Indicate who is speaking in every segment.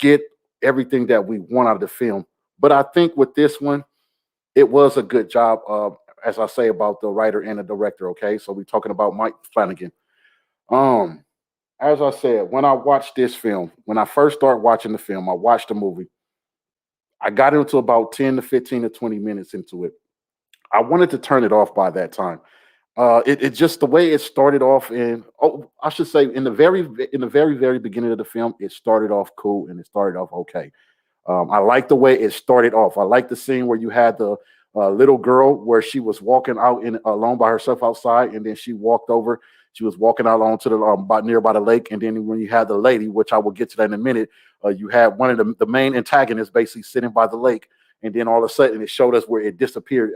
Speaker 1: get everything that we want out of the film. But I think with this one, it was a good job, as I say, about the writer and the director. Okay, so we're talking about Mike Flanagan. Um, as I said, when I watched this film, when I first started watching the film, I watched the movie. I got into about 10 to 15 to 20 minutes into it. I wanted to turn it off by that time. It just the way it started off, and I should say in the very beginning of the film, it started off cool and it started off okay. I like the way it started off. I like the scene where you had the little girl where she was walking out in alone by herself outside, and then she walked over. She was walking out onto the nearby the lake, and then when you had the lady, which I will get to that in a minute, you had one of the main antagonists basically sitting by the lake, and then all of a sudden it showed us where it disappeared.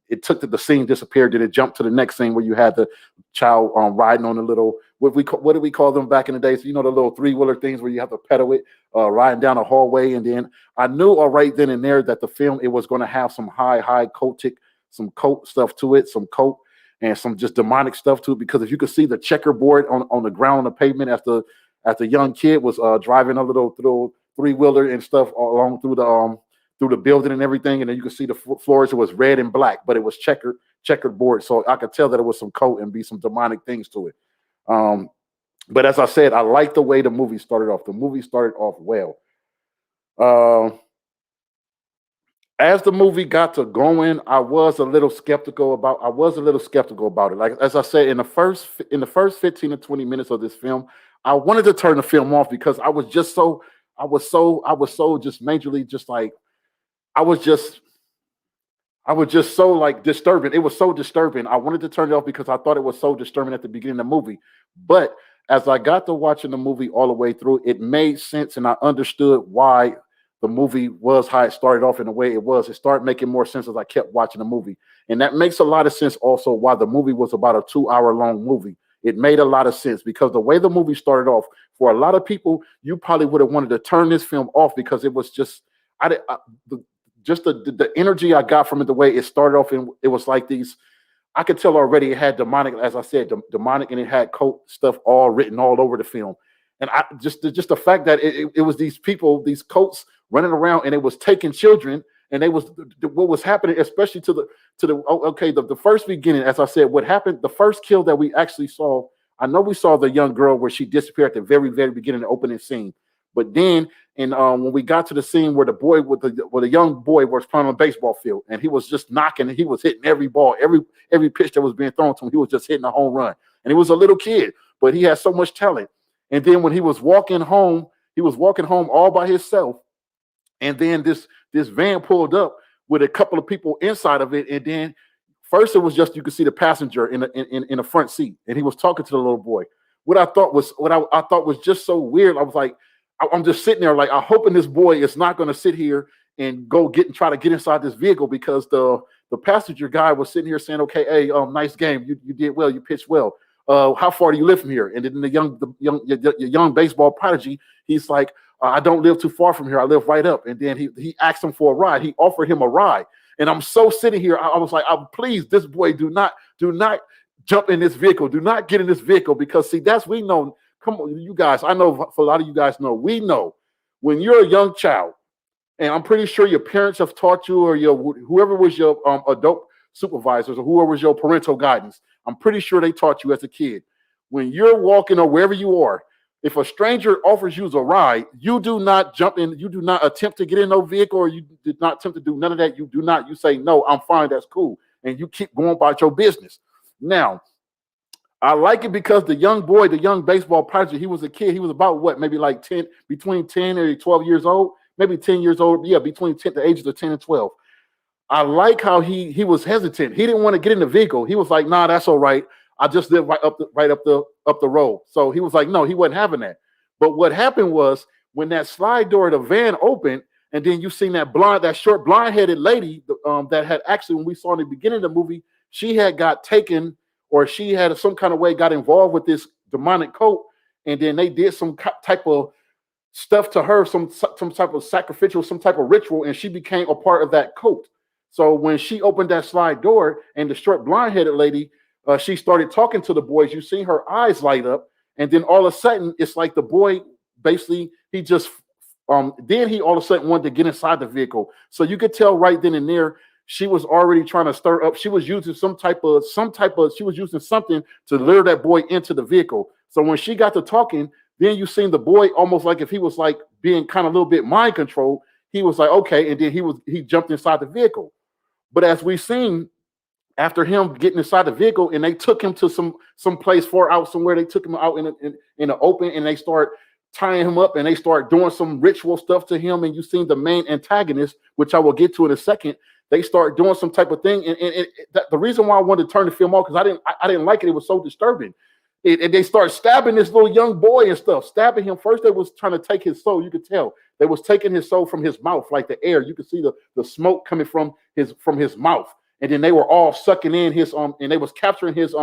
Speaker 1: It took the scene disappeared, then it jumped to the next scene where you had the child riding on the little what did we call them back in the days? You know, the little 3-wheeler things where you have to pedal it, riding down a hallway. And then I knew right then and there that the film it was going to have some high some coat stuff to it, some coat and some just demonic stuff to it. Because if you could see the checkerboard on the ground on the pavement as the young kid was driving a little 3-wheeler and stuff along through the building and everything, and then you could see the floors. It was red and black, but it was checkered board, so I could tell that it was some code and be some demonic things to it. But as I said, I like the way the movie started off. The movie started off well. As the movie got to going, I was a little skeptical about it. Like as I said, in the first 15 to 20 minutes of this film, I wanted to turn the film off because I was so just majorly just like I was just so like disturbing. It was so disturbing. I wanted to turn it off because I thought it was so disturbing at the beginning of the movie. But as I got to watching the movie all the way through, it made sense and I understood why the movie was how it started off in the way it was. It started making more sense as I kept watching the movie. And that makes a lot of sense also why the movie was about a 2-hour long movie. It made a lot of sense because the way the movie started off, for a lot of people, you probably would have wanted to turn this film off because it was just, the energy I got from it, the way it started off, and it was like these. I could tell already it had demonic, as I said, demonic, and it had cult stuff all written all over the film. And I just the fact that it was these people, these cults running around, and it was taking children, and they was what was happening, especially to the first beginning. As I said, what happened, the first kill that we actually saw. I know we saw the young girl where she disappeared at the very beginning, the opening scene. But then, and when we got to the scene where the young boy was playing on a baseball field, and he was just knocking, and he was hitting every ball, every pitch that was being thrown to him, he was just hitting a home run. And he was a little kid, but he had so much talent. And then when he was walking home all by himself, and then this van pulled up with a couple of people inside of it, and then first it was just you could see the passenger in the front seat, and he was talking to the little boy. What I thought was just so weird. I was like, I'm just sitting there like, I'm hoping this boy is not going to sit here and try to get inside this vehicle, because the passenger guy was sitting here saying, okay, hey, nice game. You did well. You pitched well. How far do you live from here? And then the young baseball prodigy, he's like, I don't live too far from here. I live right up. And then he asked him for a ride. He offered him a ride. And I'm so sitting here. I was like, please, this boy, do not jump in this vehicle. Do not get in this vehicle, because see, we know. Come on, you guys. I know for a lot of you guys know. We know when you're a young child, and I'm pretty sure your parents have taught you, or whoever was your adult supervisors, or whoever was your parental guidance. I'm pretty sure they taught you as a kid. When you're walking or wherever you are, if a stranger offers you a ride, you do not jump in. You do not attempt to get in no vehicle, or you did not attempt to do none of that. You do not. You say, no, I'm fine. That's cool. And you keep going about your business. Now, I like it because the young boy, the young baseball prodigy, he was a kid. He was about what, maybe like 10, between 10 and 12 years old, maybe 10 years old. Yeah, between the ages of 10 and 12. I like how he was hesitant. He didn't want to get in the vehicle. He was like, nah, that's all right. I just live right up the road. So he was like, no, he wasn't having that. But what happened was when that slide door of the van opened, and then you seen that short blonde-headed lady that had actually, when we saw in the beginning of the movie, she had got taken, or she had some kind of way got involved with this demonic cult, and then they did some type of stuff to her, some type of sacrificial, some type of ritual, and she became a part of that cult. So when she opened that slide door, and the short blonde-headed lady, she started talking to the boys, you see her eyes light up, and then all of a sudden, it's like the boy, basically, he just Then he all of a sudden wanted to get inside the vehicle. So you could tell right then and there, she was already trying to stir up. She was using she was using something to lure that boy into the vehicle. So when she got to talking, then you seen the boy almost like if he was like being kind of a little bit mind controlled. He was like, okay, and then he jumped inside the vehicle. But as we seen, after him getting inside the vehicle and they took him to some place far out somewhere, they took him out in the open and they start tying him up and they start doing some ritual stuff to him. And you seen the main antagonist, which I will get to in a second. They start doing some type of thing. The reason why I wanted to turn the film off, because I didn't like it. It was so disturbing. And they start stabbing this little young boy and stuff, stabbing him. First, they was trying to take his soul. You could tell they was taking his soul from his mouth, like the air. You could see the smoke coming from his mouth. And then they were all sucking in his and they was capturing his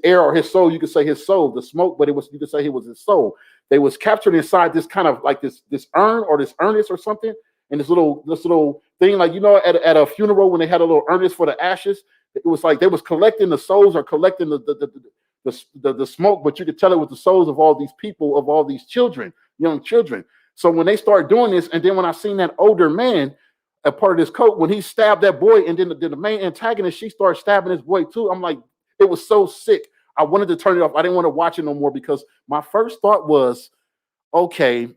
Speaker 1: air or his soul. You could say his soul, the smoke, but you could say it was his soul. They was captured inside this kind of like this urn or this urn or something, and this little thing, like at a funeral when they had a little urn for the ashes. It was like they was collecting the souls or collecting the smoke, but you could tell it was the souls of all these people, of all these children, young children. So when they start doing this, and then when I seen that older man, a part of this coat, when he stabbed that boy, and then the main antagonist, she started stabbing this boy too. I'm like, it was so sick. I wanted to turn it off. I didn't want to watch it no more because my first thought was, okay,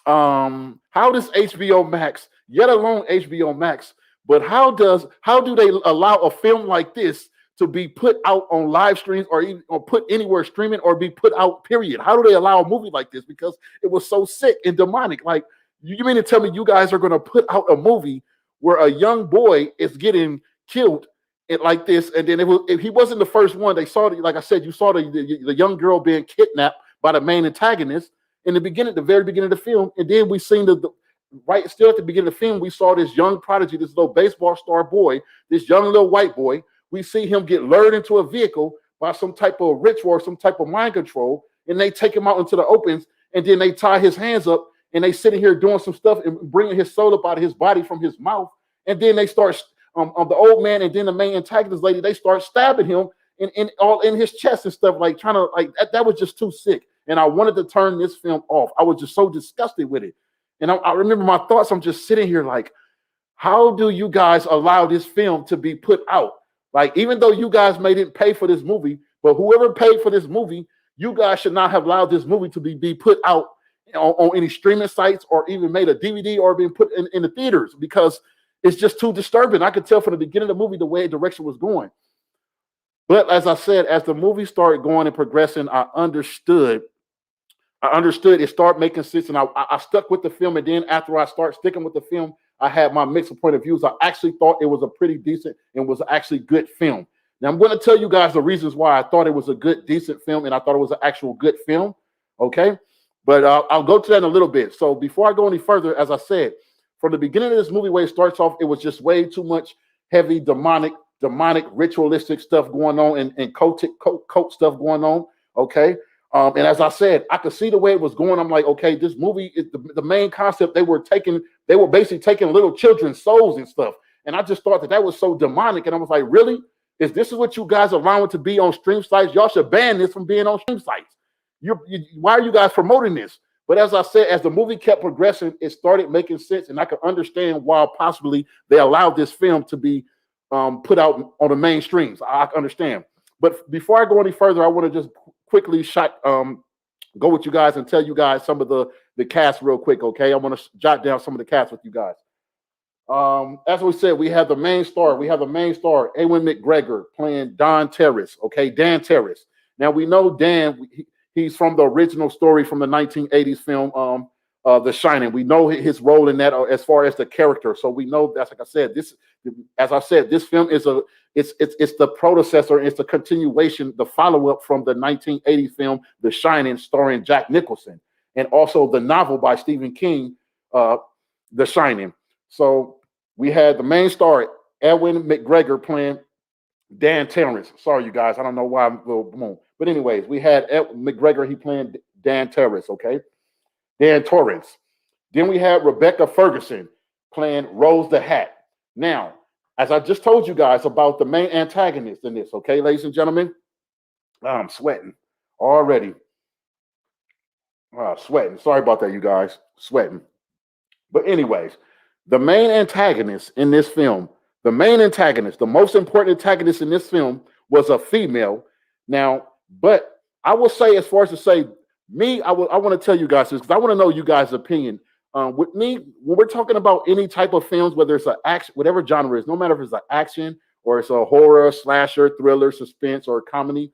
Speaker 1: how does HBO Max, yet alone HBO Max, but how do they allow a film like this to be put out on live streams or even or put anywhere streaming or be put out, period? How do they allow a movie like this? Because it was so sick and demonic. Like, you mean to tell me you guys are going to put out a movie where a young boy is getting killed like this? And then if he wasn't the first one, they saw, like I said, you saw the young girl being kidnapped by the main antagonist in the very beginning of the film. And then we seen right still at the beginning of the film, we saw this young prodigy, this little baseball star boy, this young little white boy. We see him get lured into a vehicle by some type of ritual or some type of mind control, and they take him out into the opens, and then they tie his hands up. And they sitting here doing some stuff and bringing his soul up out of his body from his mouth. And then they start, the old man and then the main antagonist lady, they start stabbing him all in his chest and stuff, like trying to, like, that was just too sick. And I wanted to turn this film off. I was just so disgusted with it. And I remember my thoughts. I'm just sitting here like, how do you guys allow this film to be put out? Like, even though you guys didn't pay for this movie, but whoever paid for this movie, you guys should not have allowed this movie to be put out on any streaming sites or even made a DVD or been put in the theaters, because it's just too disturbing. I could tell from the beginning of the movie the way direction was going. But as I said, as the movie started going and progressing, I understood it started making sense, and I stuck with the film. And then after I start sticking with the film, I had my mix of point of views. I actually thought it was a pretty decent and was actually good film. Now I'm going to tell you guys the reasons why I thought it was a good, decent film, and I thought it was an actual good film. Okay. But I'll go to that in a little bit. So before I go any further, as I said, from the beginning of this movie, where it starts off, it was just way too much heavy demonic ritualistic stuff going on and cult stuff going on. Okay. And as I said, I could see the way it was going. I'm like, okay, this movie is the main concept. They were basically taking little children's souls and stuff. And I just thought that was so demonic. And I was like, really? This is what you guys are allowing to be on stream sites? Y'all should ban this from being on stream sites. Why are you guys promoting this? But as I said, as the movie kept progressing, it started making sense, and I could understand why possibly they allowed this film to be put out on the mainstreams. I understand. But before I go any further, I want to just quickly go with you guys and tell you guys some of the cast real quick, okay? I want to jot down some of the cast with you guys. As we said, we have the main star. Ewan McGregor playing Dan Terrace, okay? Dan Terrace. Now, we know Dan, he's from the original story from the 1980s film, The Schein. We know his role in that as far as the character. So we know that's, like I said, this film is it's the predecessor, it's the continuation, the follow-up from the 1980s film, The Shining, starring Jack Nicholson, and also the novel by Stephen King, The Shining. So we had the main star, Ewan McGregor, playing Dan Terrence. Sorry, you guys. I don't know why I'm a little boom. But anyways, we had McGregor. He playing Dan Terrence, okay? Dan Torrance. Then we had Rebecca Ferguson playing Rose the Hat. Now, as I just told you guys about the main antagonist in this, okay, ladies and gentlemen? I'm sweating already. Sweating. Sorry about that, you guys. Sweating. But anyways, the main antagonist in this film, the main antagonist, the most important antagonist in this film was a female. Now, but I will say, as far as to say, I want to tell you guys this because I want to know you guys' opinion. With me, when we're talking about any type of films, whether it's an action, whatever genre it is, no matter if it's an action or it's a horror, slasher, thriller, suspense, or comedy,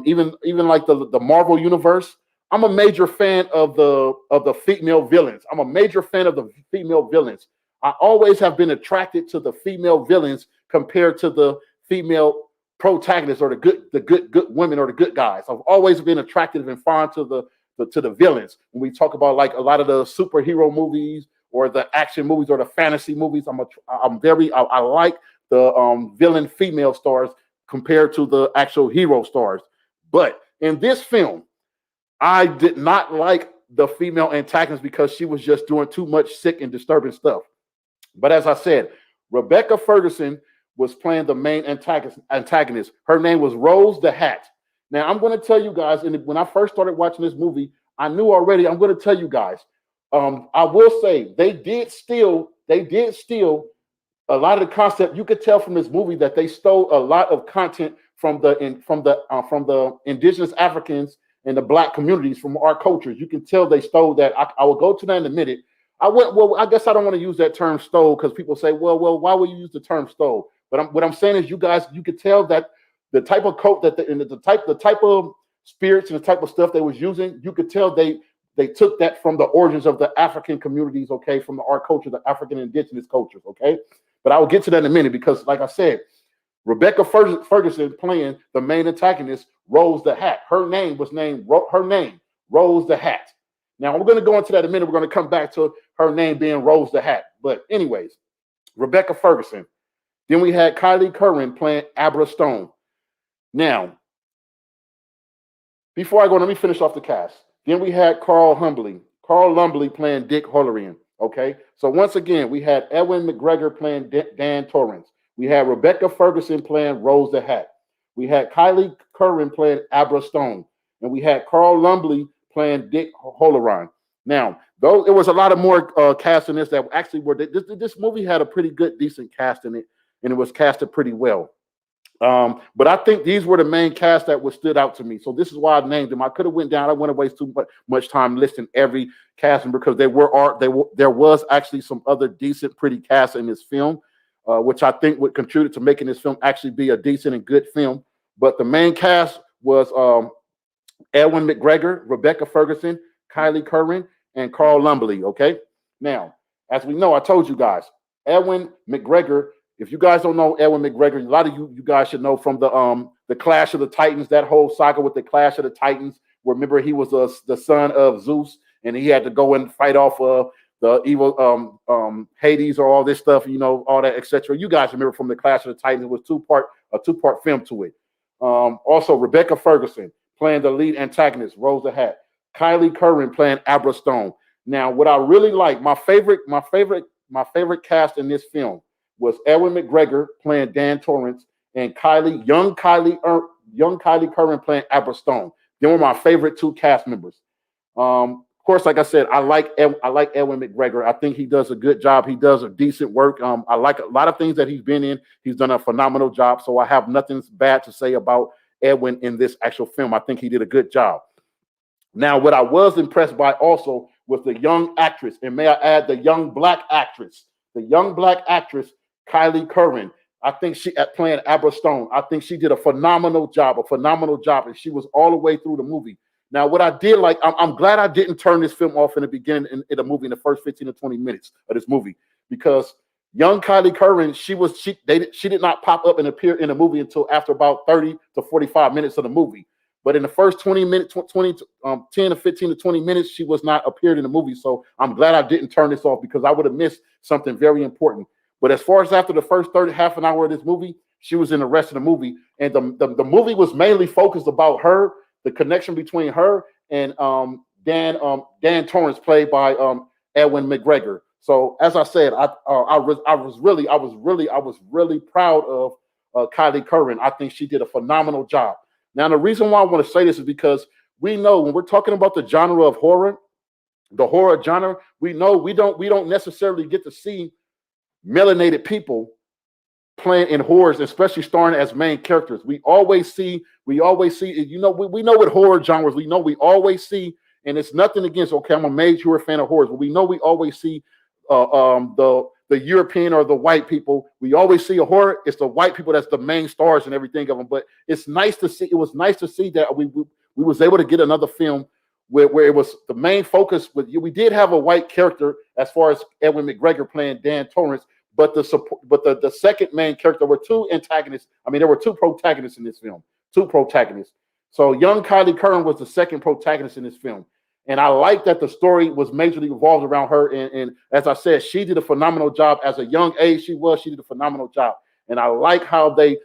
Speaker 1: even like the Marvel universe, I'm a major fan of the female villains. I'm a major fan of the female villains. I always have been attracted to the female villains compared to the female protagonists or the good women or the good guys. I've always been attracted and fond to the villains. When we talk about like a lot of the superhero movies or the action movies or the fantasy movies, I like the villain female stars compared to the actual hero stars. But in this film, I did not like the female antagonist because she was just doing too much sick and disturbing stuff. But as I said, Rebecca Ferguson was playing the main antagonist. Her name was Rose the Hat. Now, I'm going to tell you guys, and when I first started watching this movie, I knew already, I'm going to tell you guys, I will say they did steal a lot of the concept. You could tell from this movie that they stole a lot of content from the indigenous Africans and the black communities from our cultures. You can tell they stole that. I will go to that in a minute. I guess I don't want to use that term stole because people say, well, why would you use the term stole? But what I'm saying is, you guys, you could tell that the type of coat that the type of spirits and the type of stuff they was using, you could tell they took that from the origins of the African communities, okay, from our culture, the African indigenous cultures, okay. But I will get to that in a minute because, like I said, Rebecca Ferguson playing the main antagonist, Rose the Hat. Her name Rose the Hat. Now we're going to go into that in a minute. We're going to come back to her name being Rose the Hat. But anyways, Rebecca Ferguson. Then we had Kylie Curran playing Abra Stone. Now, before I go, let me finish off the cast. Then we had Carl Lumbly playing Dick Halloran. Okay, so once again, we had Ewan McGregor playing Dan Torrance. We had Rebecca Ferguson playing Rose the Hat. We had Kylie Curran playing Abra Stone. And we had Carl Lumbly playing Dick Halloran. Now, though it was a lot of more cast in this that actually were, this movie had a pretty good, decent cast in it, and it was casted pretty well. But I think these were the main cast that was stood out to me. So this is why I named them. I could have went down. I wouldn't waste too much time listing every casting because there was actually some other decent, pretty cast in this film, which I think would contribute to making this film actually be a decent and good film. But the main cast was Ewan McGregor, Rebecca Ferguson, Kylie Curran, and Carl Lumbly. Okay. Now, as we know, I told you guys, Ewan McGregor. If you guys don't know Ewan McGregor, a lot of you guys should know from the Clash of the Titans, that whole saga with the Clash of the Titans. Remember, he was the son of Zeus, and he had to go and fight off the evil Hades or all this stuff, all that, etc. You guys remember from the Clash of the Titans, it was a two-part film to it. Also, Rebecca Ferguson playing the lead antagonist, Rose the Hat. Kylie Curran playing Abra Stone. Now, what I really like, my favorite cast in this film was Ewan McGregor playing Dan Torrance and young Kylie Curran playing Abra Stone. They were my favorite two cast members. Of course, like I said, I like Ewan McGregor. I think he does a good job. He does a decent work. I like a lot of things that he's been in. He's done a phenomenal job. So I have nothing bad to say about Edwin in this actual film. I think he did a good job. Now, what I was impressed by also was the young actress, and may I add, the young black actress, Kylie Curran. I think she at playing Abra Stone. I think she did a phenomenal job, and she was all the way through the movie. Now, what I did like, I'm glad I didn't turn this film off in the beginning in the movie in the first 15 to 20 minutes of this movie, because young Kylie Curran, she did not pop up and appear in the movie until after about 30 to 45 minutes of the movie. But in the first 20 minutes, 10 to 15 to 20 minutes, she was not appeared in the movie. So I'm glad I didn't turn this off because I would have missed something very important. But as far as after the first half an hour of this movie, she was in the rest of the movie. And the movie was mainly focused about her, the connection between her and Dan Torrance, played by Ewan McGregor. So as I said, I was really proud of Kylie Curran. I think she did a phenomenal job. Now, the reason why I want to say this is because we know when we're talking about the genre of horror, the horror genre, we know we don't necessarily get to see melanated people playing in horrors, especially starring as main characters. We always see, we know with horror genres, we always see, and it's nothing against, okay, I'm a major fan of horrors, but we know we always see the European or the white people. We always see a horror, it's the white people that's the main stars and everything of them. But it's nice to see, it was nice to see that we was able to get another film where it was the main focus. We did have a white character as far as Edwin McGregor playing Dan Torrance, but the second main character were two antagonists. I mean, there were two protagonists in this film, two protagonists. So young Kylie Curran was the second protagonist in this film. And I like that the story was majorly revolved around her. And as I said, she did a phenomenal job as a young age. She did a phenomenal job. And I like how they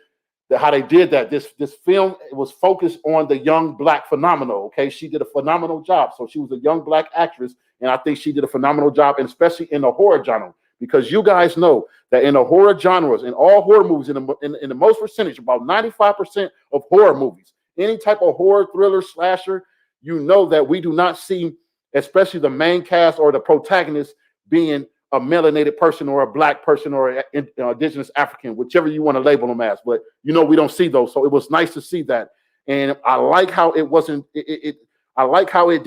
Speaker 1: did that. This film was focused on the young black phenomenon. Okay, she did a phenomenal job. So she was a young black actress, and I think she did a phenomenal job, and especially in the horror genre, because you guys know that in the horror genres, in all horror movies, in the most percentage, about 95% of horror movies, any type of horror, thriller, slasher, you know that we do not see, especially the main cast or the protagonist, being a melanated person or a black person or an indigenous African, whichever you want to label them as. But we don't see those. So it was nice to see that. And I like how it wasn't, I like how it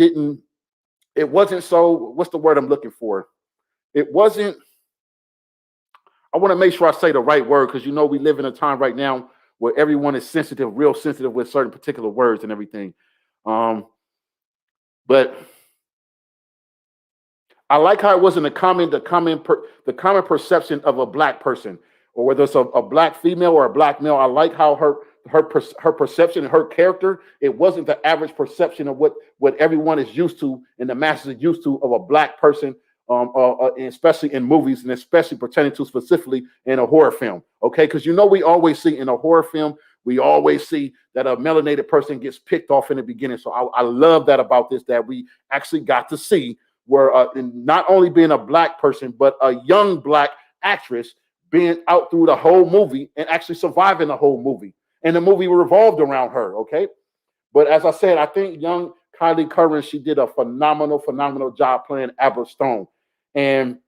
Speaker 1: wasn't so, what's the word I'm looking for? It wasn't, I want to make sure I say the right word, because we live in a time right now where everyone is sensitive, real sensitive with certain particular words and everything. But I like how it wasn't the common perception of a black person, or whether it's a black female or a black male. I like how her perception and her character, it wasn't the average perception of what everyone is used to and the masses are used to of a black person, especially in movies, and especially pertaining to specifically in a horror film. Okay, because we always see in a horror film, we always see that a melanated person gets picked off in the beginning. So I love that about this, that we actually got to see where not only being a black person, but a young black actress being out through the whole movie and actually surviving the whole movie. And the movie revolved around her, okay? But as I said, I think young Kylie Curran, she did a phenomenal job playing Abra Stone. And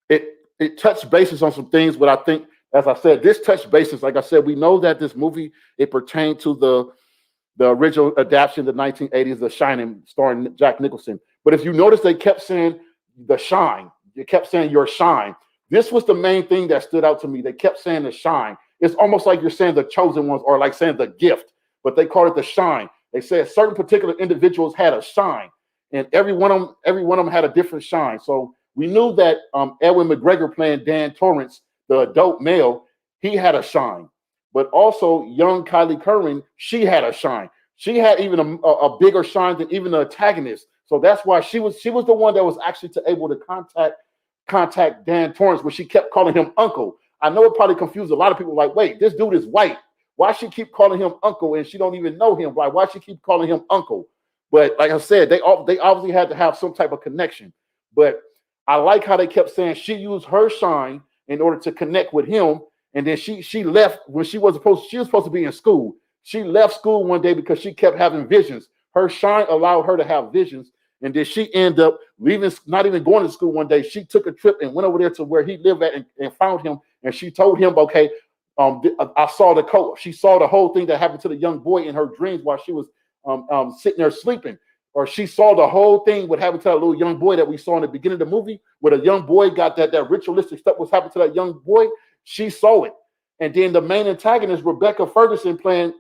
Speaker 1: it touched bases on some things, but I think, as I said, this touched bases. Like I said, we know that this movie, it pertained to the original adaptation, the 1980s, The Schein, starring Jack Nicholson. But if you notice, they kept saying the Schein. They kept saying your Schein. This was the main thing that stood out to me. They kept saying the Schein. It's almost like you're saying the chosen ones, or like saying the gift, but they called it the Schein. They said certain particular individuals had a Schein, and every one of them had a different Schein. So we knew that Edwin McGregor playing Dan Torrance, the adult male, he had a Schein. But also young Kylie Curran, she had a Schein. She had even a bigger Schein than even the antagonist. So that's why she was the one that was actually able to contact Dan Torrance, but she kept calling him uncle. I know it probably confused a lot of people, like, wait, this dude is white. Why she keep calling him uncle and she don't even know him? Why she keep calling him uncle? But like I said, they obviously had to have some type of connection. But I like how they kept saying she used her Schein in order to connect with him. And then she left when she was supposed to be in school. She left school one day because she kept having visions. Her Schein allowed her to have visions. And then she ended up leaving, not even going to school one day. She took a trip and went over there to where he lived at and found him. And she told him, okay, I saw the coat. She saw the whole thing that happened to the young boy in her dreams while she was sitting there sleeping. Or she saw the whole thing what happened to that little young boy that we saw in the beginning of the movie, where the young boy got that ritualistic stuff was happening to that young boy. She saw it. And then the main antagonist, Rebecca Ferguson, playing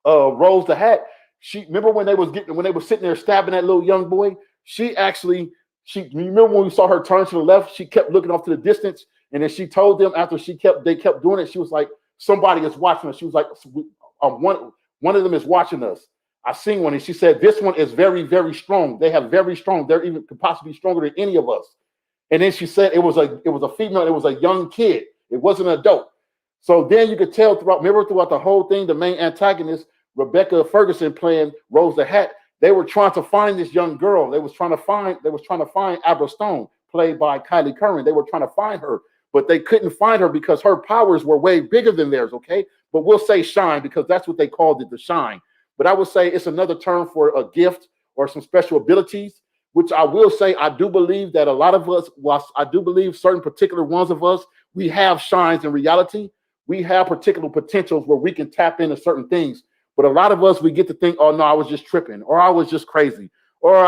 Speaker 1: Rose the Hat. She remember when they were sitting there stabbing that little young boy. She remember when we saw her turn to the left. She kept looking off to the distance, and then she told them after they kept doing it. She was like, "Somebody is watching us." She was like, "One of them is watching us." I seen one, and she said, "This one is very, very strong. They have very strong. They're even could possibly be stronger than any of us." And then she said it was a female. It was a young kid. It wasn't an adult. So then you could tell throughout the whole thing, the main antagonist, Rebecca Ferguson playing Rose the Hat, they were trying to find this young girl. They was trying to find Abra Stone, played by Kylie Curran. They were trying to find her, but they couldn't find her because her powers were way bigger than theirs, okay? But we'll say Schein because that's what they called it, the Schein. but I would say it's another term for a gift or some special abilities, which I will say, I do believe that a lot of us, whilst I do believe certain particular ones of us, we have Scheins in reality. We have particular potentials where we can tap into certain things. But a lot of us, we get to think, oh, no, I was just tripping, or I was just crazy, or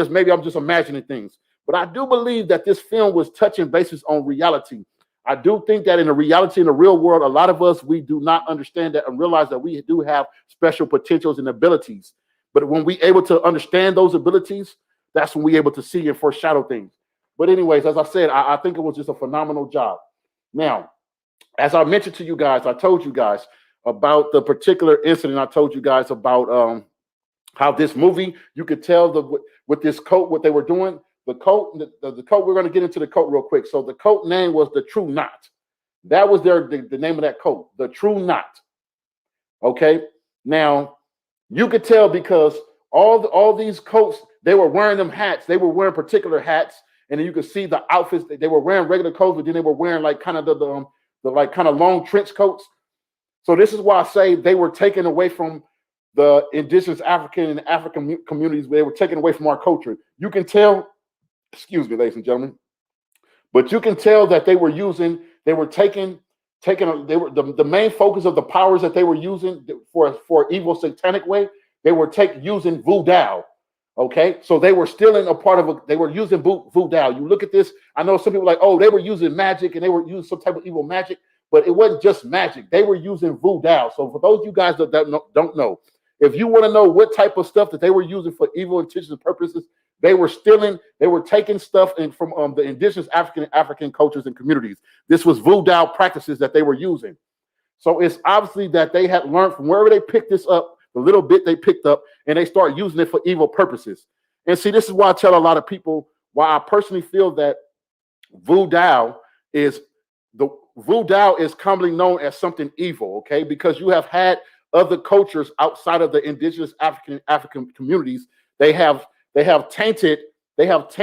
Speaker 1: maybe I'm just imagining things. But I do believe that this film was touching bases on reality. I do think that in the reality, in the real world, a lot of us, we do not understand that and realize that we do have special potentials and abilities. But when we're able to understand those abilities, that's when we're able to see and foreshadow things. But anyways, as I said, I think it was just a phenomenal job. Now, as I mentioned to you guys, I told you guys about the particular incident. I told you guys about how this movie, you could tell with this coat, what they were doing. The coat, the coat, we're going to get into the coat real quick. So the coat name was the True Knot. That was the name of that coat, the True Knot. Okay. Now, you could tell because all these coats, they were wearing them hats. They were wearing particular hats. And then you could see the outfits. They were wearing regular coats, but then they were wearing like kind of the like kind of long trench coats. So this is why I say they were taken away from the indigenous African and African communities. They were taken away from our culture. You can tell, excuse me, ladies and gentlemen, but you can tell that they were using, they were the main focus of the powers that they were using for evil satanic way. They were using voodoo. Okay, so they were stealing a part of they were using voodoo. You look at this, I know some people are like, oh, they were using magic and they were using some type of evil magic, but it wasn't just magic. They were using voodoo. So for those of you guys that don't know, if you want to know what type of stuff that they were using for evil intentions and purposes, they were stealing, they were taking stuff from the indigenous African cultures and communities. This was voodoo practices that they were using. So it's obviously that they had learned from wherever they picked this up, the little bit they picked up, and they start using it for evil purposes. And see, this is why I tell a lot of people why I personally feel that voodoo is commonly known as something evil, okay? Because you have had other cultures outside of the indigenous African communities. They have tainted the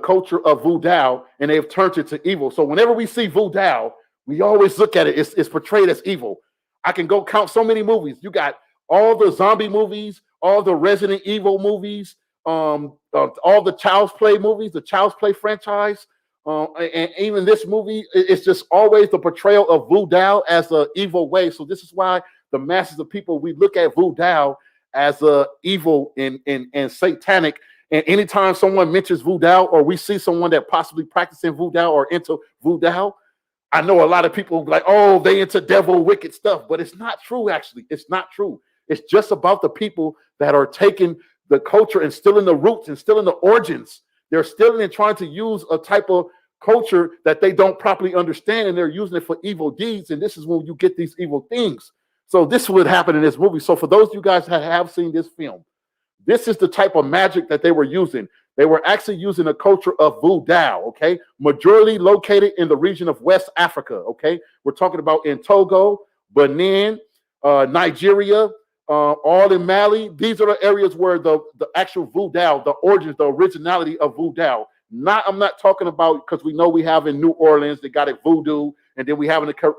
Speaker 1: culture of voodoo, and they have turned it to evil. So whenever we see voodoo, we always look at it, it's portrayed as evil. I can go count so many movies. You got all the zombie movies, all the Resident Evil movies, all the Child's Play movies, the Child's Play franchise, and even this movie. It's just always the portrayal of voodoo as an evil way. So this is why the masses of people, we look at voodoo as evil and satanic. And anytime someone mentions voodoo, or we see someone that possibly practicing voodoo or into voodoo, I know a lot of people like, oh, they into devil wicked stuff, but it's not true. Actually, it's not true. It's just about the people that are taking the culture and stealing the roots and stealing the origins. They're stealing and trying to use a type of culture that they don't properly understand, and they're using it for evil deeds. And this is when you get these evil things. So this would happen in this movie. So for those of you guys that have seen this film, this is the type of magic that they were using. They were actually using a culture of voodoo, okay? Majority located in the region of West Africa, okay? We're talking about in Togo, Benin, Nigeria, all in Mali. These are the areas where the actual voodoo, the origins, the originality of voodoo. I'm not talking about, because we know we have in New Orleans, they got it voodoo, and then we have in the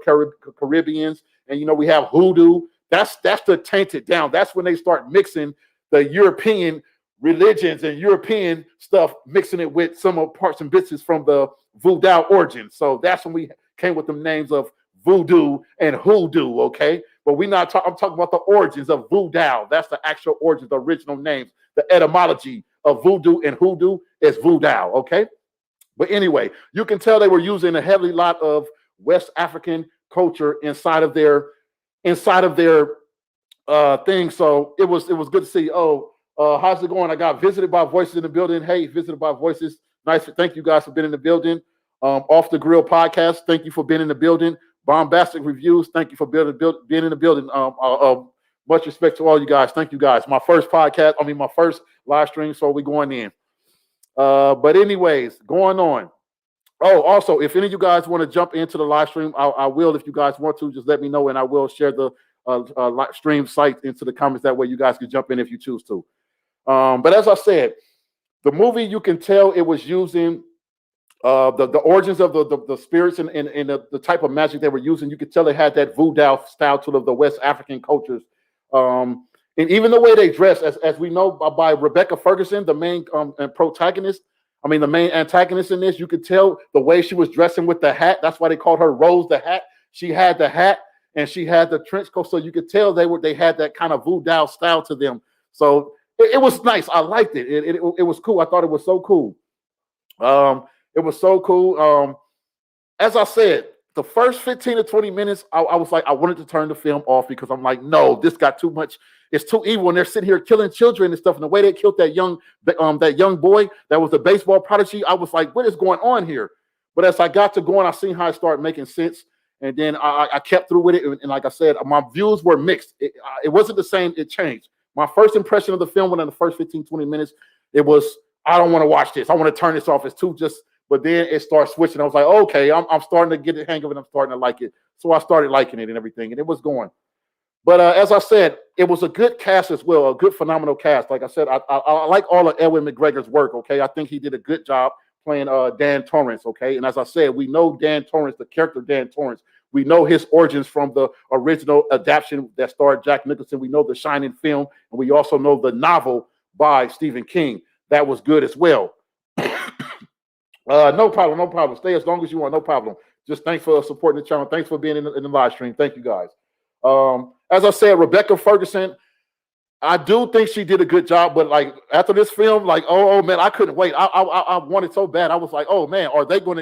Speaker 1: Caribbeans, and you know we have hoodoo. That's the tainted down. That's when they start mixing the European religions and European stuff, mixing it with some of parts and bits from the voodoo origin. So that's when we came with the names of voodoo and hoodoo, okay? But I'm talking about the origins of voodoo. That's the actual origins, the original names. The etymology of voodoo and hoodoo is voodoo, okay? But anyway, you can tell they were using a heavy lot of West African culture inside of their thing. So it was good to see. How's it going? I got visited by voices in the building. Hey, visited by voices. Nice. Thank you guys for being in the building. Off the Grill podcast. Thank you for being in the building. Bombastic reviews. Thank you for being in the building. Much respect to all you guys. Thank you guys. My first podcast. My first live stream. So we're going in. But anyways, going on. Oh, also, if any of you guys want to jump into the live stream, I will. If you guys want to, just let me know, and I will share the live stream site into the comments. That way, you guys can jump in if you choose to. But as I said, the movie, you can tell it was using the origins of the spirits and the type of magic they were using. You could tell they had that voodoo style to the West African cultures. And even the way they dress, as we know by Rebecca Ferguson, the main protagonist, the main antagonist in this, you could tell the way she was dressing with the hat. That's why they called her Rose the Hat. She had the hat and she had the trench coat, so you could tell they had that kind of voodoo style to them. So it was nice. I liked it. It was cool. I thought it was so cool. It was so cool. As I said, the first 15 to 20 minutes, I was like, I wanted to turn the film off because I'm like, no, this got too much. It's too evil. And they're sitting here killing children and stuff. And the way they killed that young boy that was a baseball prodigy, I was like, what is going on here? But as I got to going, I seen how it started making sense. And then I kept through with it. And like I said, my views were mixed. It wasn't the same. It changed. My first impression of the film within the first 15, 20 minutes, it was, I don't want to watch this. I want to turn this off. It's too just. But then it started switching. I was like, okay, I'm starting to get the hang of it. I'm starting to like it. So I started liking it and everything, and it was going. But as I said, it was a good cast as well, a good, phenomenal cast. Like I said, I like all of Edwin McGregor's work, okay? I think he did a good job playing Dan Torrance, okay? And as I said, we know Dan Torrance, the character Dan Torrance. We know his origins from the original adaptation that starred Jack Nicholson. We know the Shining film, and we also know the novel by Stephen King. That was good as well. No problem. Stay as long as you want, no problem. Just thanks for supporting the channel. Thanks for being in the live stream. Thank you, guys. As I said, Rebecca Ferguson, I do think she did a good job, but like after this film, like, oh man, I couldn't wait. I wanted so bad. I was like, oh man,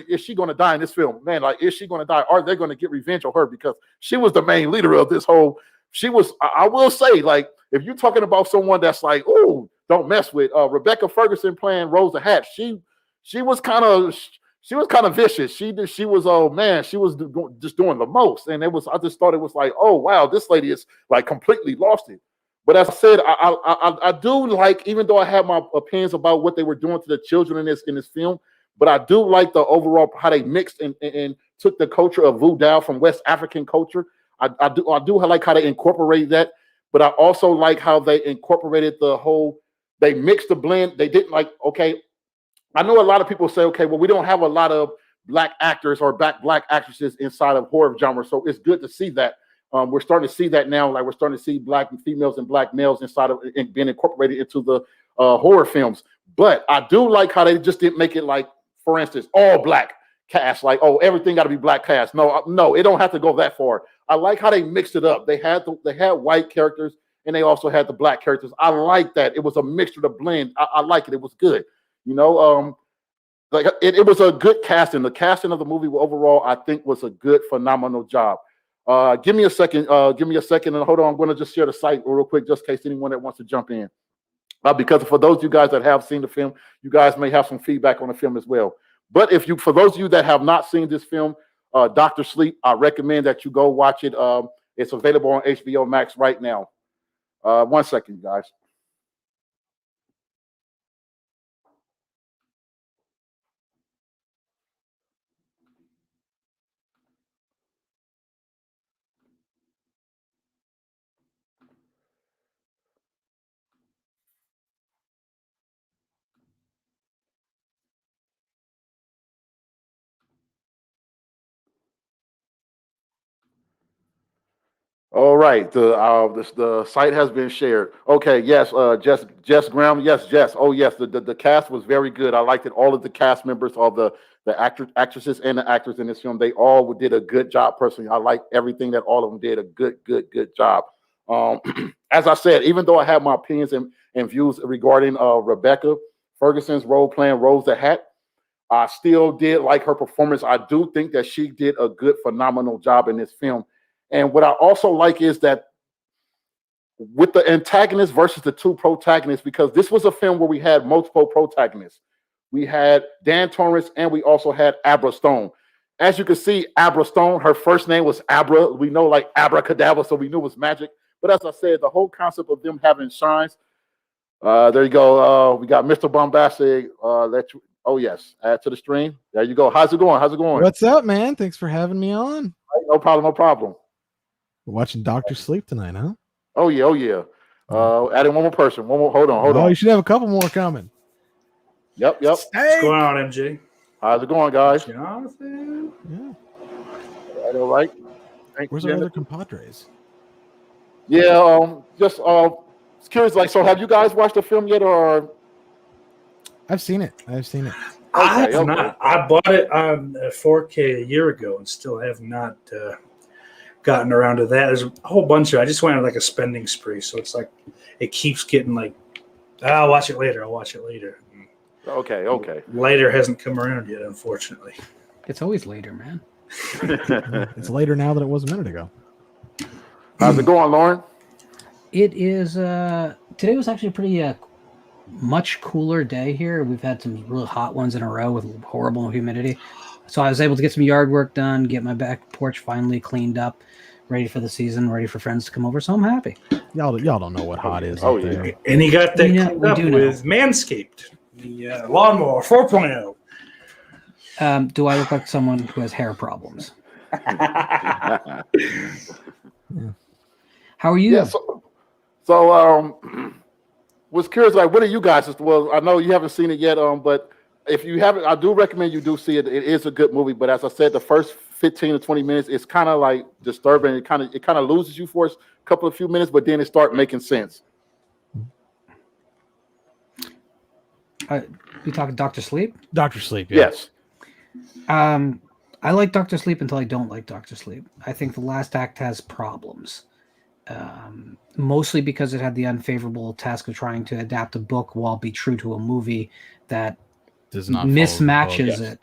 Speaker 1: is she gonna die in this film? Man, like, is she gonna die? Are they gonna get revenge on her? Because she was the main leader of this whole. I will say, like, if you're talking about someone that's like, oh, don't mess with Rebecca Ferguson playing Rose the Hat, she was kind of vicious. She was, oh man, she was just doing the most. And I just thought it was like, oh wow, this lady is like completely lost it. But as I said, I do like, even though I have my opinions about what they were doing to the children in this film, but I do like the overall how they mixed and took the culture of voodoo from West African culture. I do like how they incorporated that, but I also like how they incorporated they mixed the blend. They didn't like, okay, I know a lot of people say, okay, well, we don't have a lot of black actors or black actresses inside of horror genre, so it's good to see that. We're starting to see that now. Like, we're starting to see black females and black males inside of being incorporated into the horror films. But I do like how they just didn't make it like, for instance, all black cast. Like, oh, everything got to be black cast. No, it don't have to go that far. I like how they mixed it up. They had white characters and they also had the black characters. I like that. It was a mixture to blend. I like it. It was good. You know, like it was a good casting. The casting of the movie overall, I think, was a good, phenomenal job. Give me a second. And hold on. I'm going to just share the site real quick, just in case anyone that wants to jump in. Because for those of you guys that have seen the film, you guys may have some feedback on the film as well. But for those of you that have not seen this film, Dr. Sleep, I recommend that you go watch it. It's available on HBO Max right now. 1 second, guys. All right, the site has been shared. Okay, yes, Jess Graham, yes, Jess. Oh yes, the cast was very good. I liked it. All of the cast members, all the actresses and the actors in this film, they all did a good job. Personally, I like everything that all of them did a good job. As I said, even though I have my opinions and views regarding Rebecca Ferguson's role playing Rose the Hat, I still did like her performance. I do think that she did a good, phenomenal job in this film. And what I also like is that with the antagonist versus the two protagonists, because this was a film where we had multiple protagonists. We had Dan Torrance and we also had Abra Stone. As you can see, Abra Stone, her first name was Abra. We know like abracadabra, so we knew it was magic. But as I said, the whole concept of them having shines. There you go. We got Mr. Bombastic. Oh yes, add to the stream. There you go. How's it going?
Speaker 2: What's up, man? Thanks for having me on.
Speaker 1: No problem.
Speaker 2: We're watching Dr. Sleep tonight, huh?
Speaker 1: Oh yeah. Adding one more person. Hold on.
Speaker 2: You should have a couple more coming.
Speaker 1: Yep.
Speaker 3: What's going on, MJ?
Speaker 1: How's it going, guys?
Speaker 3: Jonathan.
Speaker 2: Yeah.
Speaker 1: All right. Thank
Speaker 2: Where's
Speaker 1: you.
Speaker 2: our other compadres?
Speaker 1: Yeah, just curious. Like, so have you guys watched the film yet, or?
Speaker 2: I've seen it.
Speaker 3: I have
Speaker 1: Okay.
Speaker 3: not. I bought it on 4K a year ago and still have not gotten around to that. There's a whole bunch of. I just went on like a spending spree, so it's like it keeps getting like, I'll watch it later.
Speaker 1: Okay.
Speaker 3: Later hasn't come around yet, unfortunately.
Speaker 4: It's always later, man.
Speaker 2: It's later now than it was a minute ago.
Speaker 1: How's it going, Loran?
Speaker 4: It is. Today was actually a pretty much cooler day here. We've had some really hot ones in a row with horrible humidity. So I was able to get some yard work done, get my back porch finally cleaned up, ready for the season, ready for friends to come over. So I'm happy.
Speaker 2: Y'all don't know what hot is
Speaker 1: Oh,
Speaker 2: up
Speaker 1: yeah.
Speaker 2: there.
Speaker 3: And he got that
Speaker 4: Yeah,
Speaker 3: cleaned
Speaker 4: we
Speaker 3: up
Speaker 4: do know.
Speaker 3: with Manscaped, the lawnmower 4.0.
Speaker 4: Do I look like someone who has hair problems? How are you?
Speaker 1: Yeah. So was curious. Like, what are you guys? Well, I know you haven't seen it yet. But if you haven't, I do recommend you do see it. It is a good movie. But as I said, the first 15 to 20 minutes, it's kind of like disturbing. It kind of loses you for a few minutes, but then it starts making sense.
Speaker 4: We talking Dr. Sleep?
Speaker 2: Dr. Sleep, yeah.
Speaker 1: Yes.
Speaker 4: I like Dr. Sleep until I don't like Dr. Sleep. I think the last act has problems. Mostly because it had the unfavorable task of trying to adapt a book while be true to a movie that
Speaker 2: Does not follow the
Speaker 4: mismatches
Speaker 2: book.
Speaker 4: it.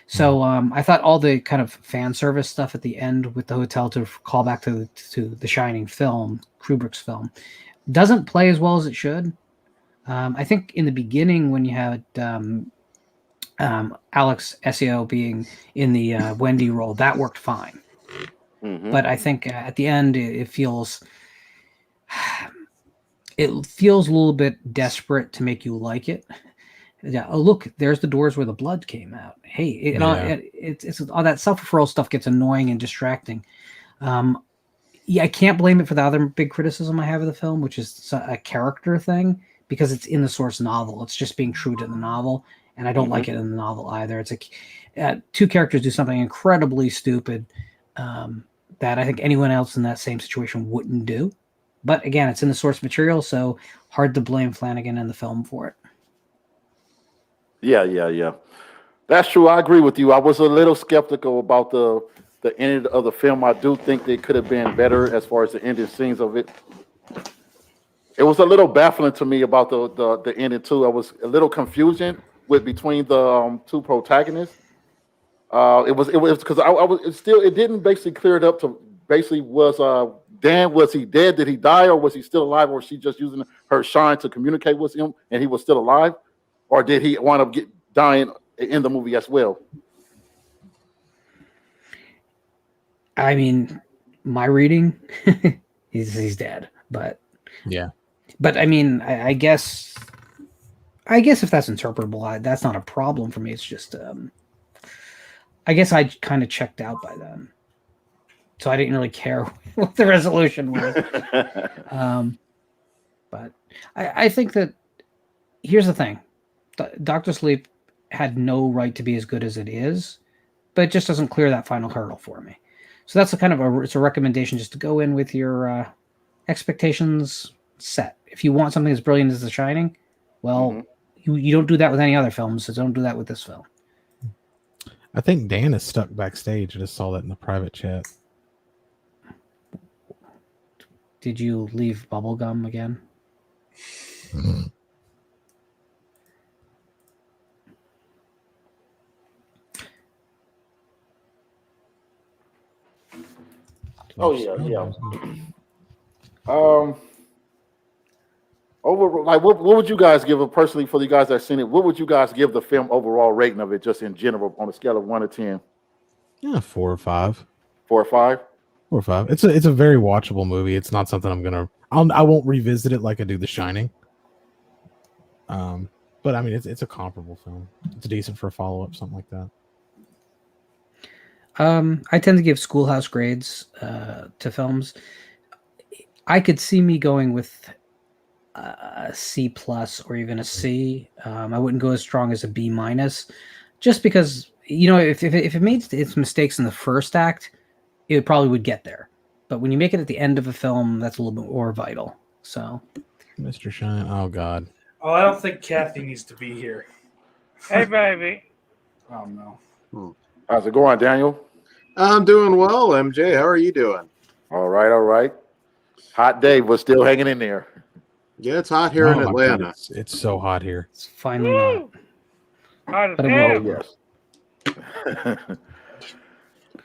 Speaker 4: So I thought all the kind of fan service stuff at the end with the hotel to call back to the Shining film, Kubrick's film, doesn't play as well as it should. I think in the beginning when you had Alex Essio being in the Wendy role, that worked fine.
Speaker 1: Mm-hmm.
Speaker 4: But I think at the end it feels a little bit desperate to make you like it. Yeah. Oh, look, there's the doors where the blood came out. Hey, it's all that self-referral stuff gets annoying and distracting. I can't blame it for the other big criticism I have of the film, which is a character thing, because it's in the source novel. It's just being true to the novel, and I don't like it in the novel either. It's two characters do something incredibly stupid that I think anyone else in that same situation wouldn't do. But again, it's in the source material, so hard to blame Flanagan and the film for it.
Speaker 1: Yeah. That's true. I agree with you. I was a little skeptical about the end of the film. I do think they could have been better as far as the ending scenes of it. It was a little baffling to me about the ending too. I was a little confusion between the two protagonists. It was because it didn't basically clear it up to basically Dan, was he dead? Did he die, or was he still alive, or was she just using her Schein to communicate with him and he was still alive? Or did he wind up dying in the movie as well?
Speaker 4: I mean, my reading, he's dead. But
Speaker 2: yeah.
Speaker 4: But I mean, I guess if that's interpretable, that's not a problem for me. It's just, I guess I kind of checked out by then, so I didn't really care what the resolution was. But I think that here's the thing. Dr. Sleep had no right to be as good as it is, but it just doesn't clear that final hurdle for me. So that's it's a recommendation just to go in with your expectations set. If you want something as brilliant as The Shining, well, you don't do that with any other films, so don't do that with this film.
Speaker 2: I think Dan is stuck backstage. I just saw that in the private chat.
Speaker 4: Did you leave bubblegum again?
Speaker 1: Oh yeah. Over like what would you guys give it personally for you guys that seen it? What would you guys give the film overall rating of it, just in general, on a scale of 1 to 10?
Speaker 2: Yeah, 4 or 5.
Speaker 1: 4 or 5.
Speaker 2: 4 or 5. It's a very watchable movie. It's not something I won't revisit it like I do The Shining. But I mean, it's a comparable film. It's decent for a follow up, something like that.
Speaker 4: I tend to give schoolhouse grades to films. I could see me going with a C plus or even a C. I wouldn't go as strong as a B minus. just because if it made its mistakes in the first act, it probably would get there. But when you make it at the end of a film, that's a little bit more vital. So,
Speaker 2: Mr. Schein. Oh God.
Speaker 3: Oh, I don't think Kathy needs to be here.
Speaker 5: Hey, baby.
Speaker 3: Oh no.
Speaker 1: How's it going, Daniel?
Speaker 6: I'm doing well, MJ. How are you doing?
Speaker 1: All right, all right. Hot day, but still hanging in there.
Speaker 6: Yeah, it's hot here in
Speaker 2: Oh, my God,
Speaker 6: Atlanta.
Speaker 2: it's so hot here.
Speaker 4: it's finally not.
Speaker 5: Hot as
Speaker 4: But it
Speaker 5: hell.
Speaker 4: will.
Speaker 1: Yes.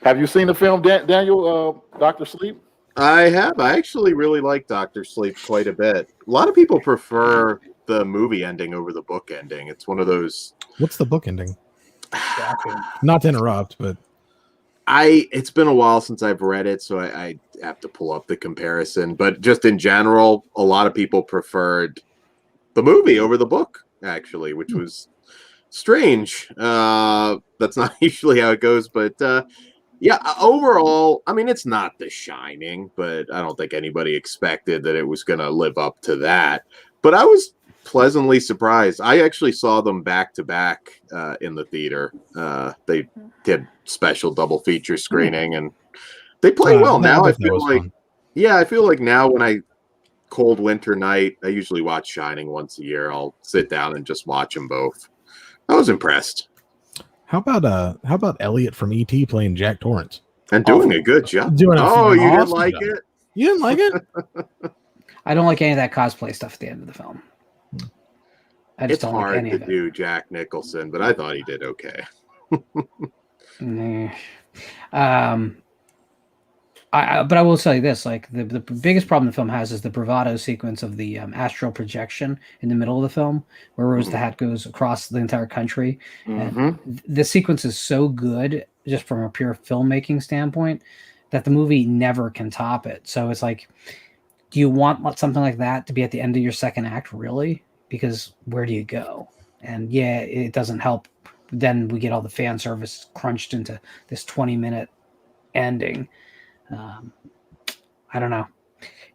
Speaker 1: Have you seen the film, Daniel, Dr. Sleep?
Speaker 6: I have. I actually really like Dr. Sleep quite a bit. A lot of people prefer the movie ending over the book ending. It's one of those.
Speaker 2: What's the book ending?
Speaker 3: Shocking.
Speaker 2: Not to interrupt, but
Speaker 6: It's been a while since I've read it, so I have to pull up the comparison. But just in general, a lot of people preferred the movie over the book, actually, which was strange. That's not usually how it goes, but yeah, overall, I mean, it's not The Shining, but I don't think anybody expected that it was going to live up to that. But I was pleasantly surprised. I actually saw them back to back in the theater. They did special double feature screening, and they play well. Now I feel like, I feel like now when cold winter night, I usually watch Shining once a year. I'll sit down and just watch them both. I was impressed.
Speaker 2: how about Elliot from E.T. playing Jack Torrance?
Speaker 6: And doing a good job.
Speaker 2: Doing
Speaker 6: Oh,
Speaker 2: an
Speaker 6: you didn't
Speaker 2: awesome
Speaker 6: like
Speaker 2: job.
Speaker 6: it?
Speaker 2: You didn't like it?
Speaker 4: I don't like any of that cosplay stuff at the end of the film. I just
Speaker 6: It's
Speaker 4: don't like
Speaker 6: hard
Speaker 4: any
Speaker 6: to
Speaker 4: of it.
Speaker 6: do Jack Nicholson, but I thought he did okay.
Speaker 4: Nah. But I will say this: like the biggest problem the film has is the bravado sequence of the astral projection in the middle of the film, where Rose the Hat goes across the entire country. And the sequence is so good, just from a pure filmmaking standpoint, that the movie never can top it. So it's like, do you want something like that to be at the end of your second act, really? Because where do you go? And yeah, it doesn't help. Then we get all the fan service crunched into this 20-minute ending. I don't know.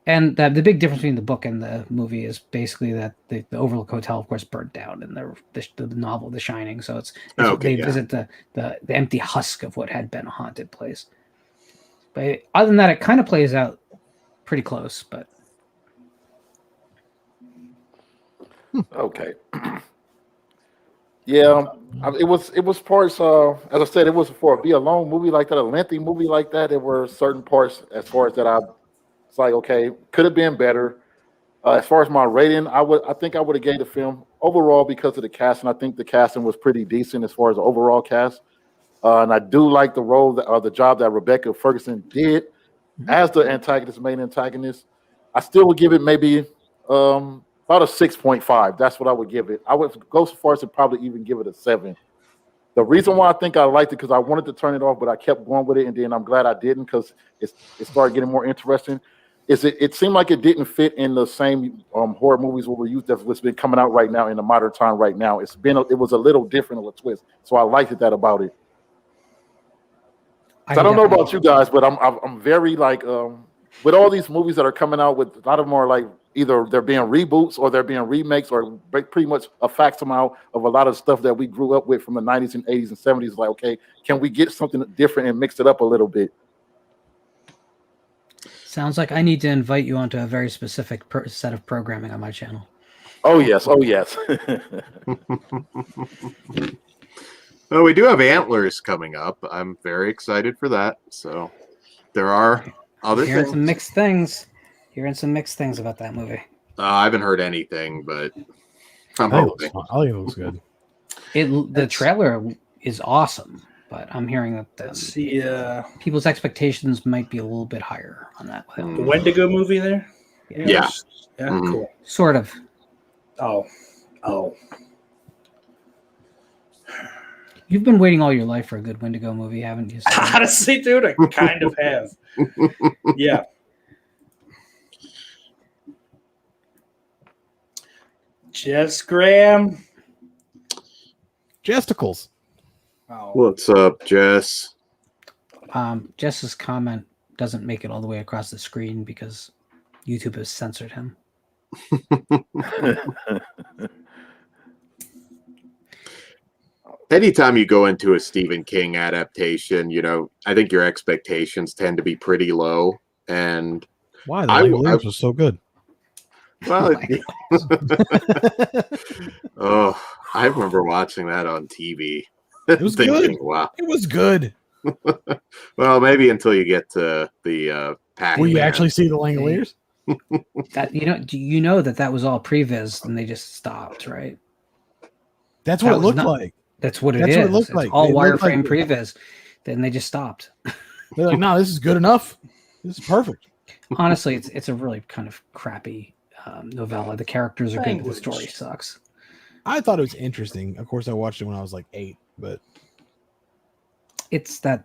Speaker 4: And the big difference between the book and the movie is basically that the Overlook Hotel, of course, burnt down in the novel The Shining. So they visit the empty husk of what had been a haunted place. But other than that, it kind of plays out pretty close. But
Speaker 1: Okay. Yeah, it was parts. As I said, it was for be a long movie like that, a lengthy movie like that. There were certain parts as far as that it's like, okay, could have been better. As far as my rating, I think I would have gave the film overall because of the casting. I think the casting was pretty decent as far as the overall cast, and I do like the role the job that Rebecca Ferguson did as the main antagonist. I still would give it maybe about a 6.5. That's what I would give it. I would go so far as to probably even give it a 7. The reason why I think I liked it because I wanted to turn it off, but I kept going with it, and then I'm glad I didn't because it started getting more interesting. It seemed like it didn't fit in the same horror movies that's been coming out right now in the modern time right now. It was a little different of a twist, so I liked that about it. I don't know about you guys, but I'm very like with all these movies that are coming out, with a lot of them are like either they're being reboots or they're being remakes or pretty much a facsimile of a lot of stuff that we grew up with from the 90s and 80s and 70s. Like, okay, can we get something different and mix it up a little bit?
Speaker 4: sounds like I need to invite you onto a very specific set of programming on my channel.
Speaker 1: Oh yes, oh yes.
Speaker 6: Well, we do have Antlers coming up. I'm very excited for that. So there are other
Speaker 4: Hearing
Speaker 6: things.
Speaker 4: some mixed things. Hearing some mixed things about that movie.
Speaker 6: I haven't heard anything, but I'm
Speaker 2: I
Speaker 6: hoping.
Speaker 2: think it looks good.
Speaker 4: The trailer is awesome, but I'm hearing that
Speaker 3: Let's see.
Speaker 4: people's expectations might be a little bit higher on that film.
Speaker 3: The Wendigo movie there?
Speaker 6: Yeah.
Speaker 3: Yeah, cool.
Speaker 4: Sort of.
Speaker 3: Oh.
Speaker 4: You've been waiting all your life for a good Wendigo movie, haven't you?
Speaker 3: Honestly, dude, I kind of have. Yeah. Jess Graham.
Speaker 2: Jesticles.
Speaker 3: Oh.
Speaker 6: What's up, Jess?
Speaker 4: Jess's comment doesn't make it all the way across the screen because YouTube has censored him.
Speaker 6: anytime you go into a Stephen King adaptation, I think your expectations tend to be pretty low. And
Speaker 2: Why? The Langoliers was so good.
Speaker 6: well, oh, I remember watching that on TV.
Speaker 2: It was
Speaker 6: thinking,
Speaker 2: good.
Speaker 6: Wow.
Speaker 2: It was good.
Speaker 6: Well, maybe until you get to the Pac-Man.
Speaker 2: Will you actually see the Langoliers?
Speaker 4: That do you know that was all previs and they just stopped, right?
Speaker 2: That's what it looked like.
Speaker 4: That's what
Speaker 2: That's
Speaker 4: it is.
Speaker 2: what it looked
Speaker 4: It's
Speaker 2: like.
Speaker 4: all
Speaker 2: It looked
Speaker 4: wireframe
Speaker 2: like
Speaker 4: previs. Then they just stopped.
Speaker 2: They're like, no, this is good enough. This is perfect.
Speaker 4: Honestly, it's a really kind of crappy novella. The characters are good, but the
Speaker 3: Language.
Speaker 4: story sucks.
Speaker 2: I thought it was interesting. Of course, I watched it when I was like 8, but
Speaker 4: It's that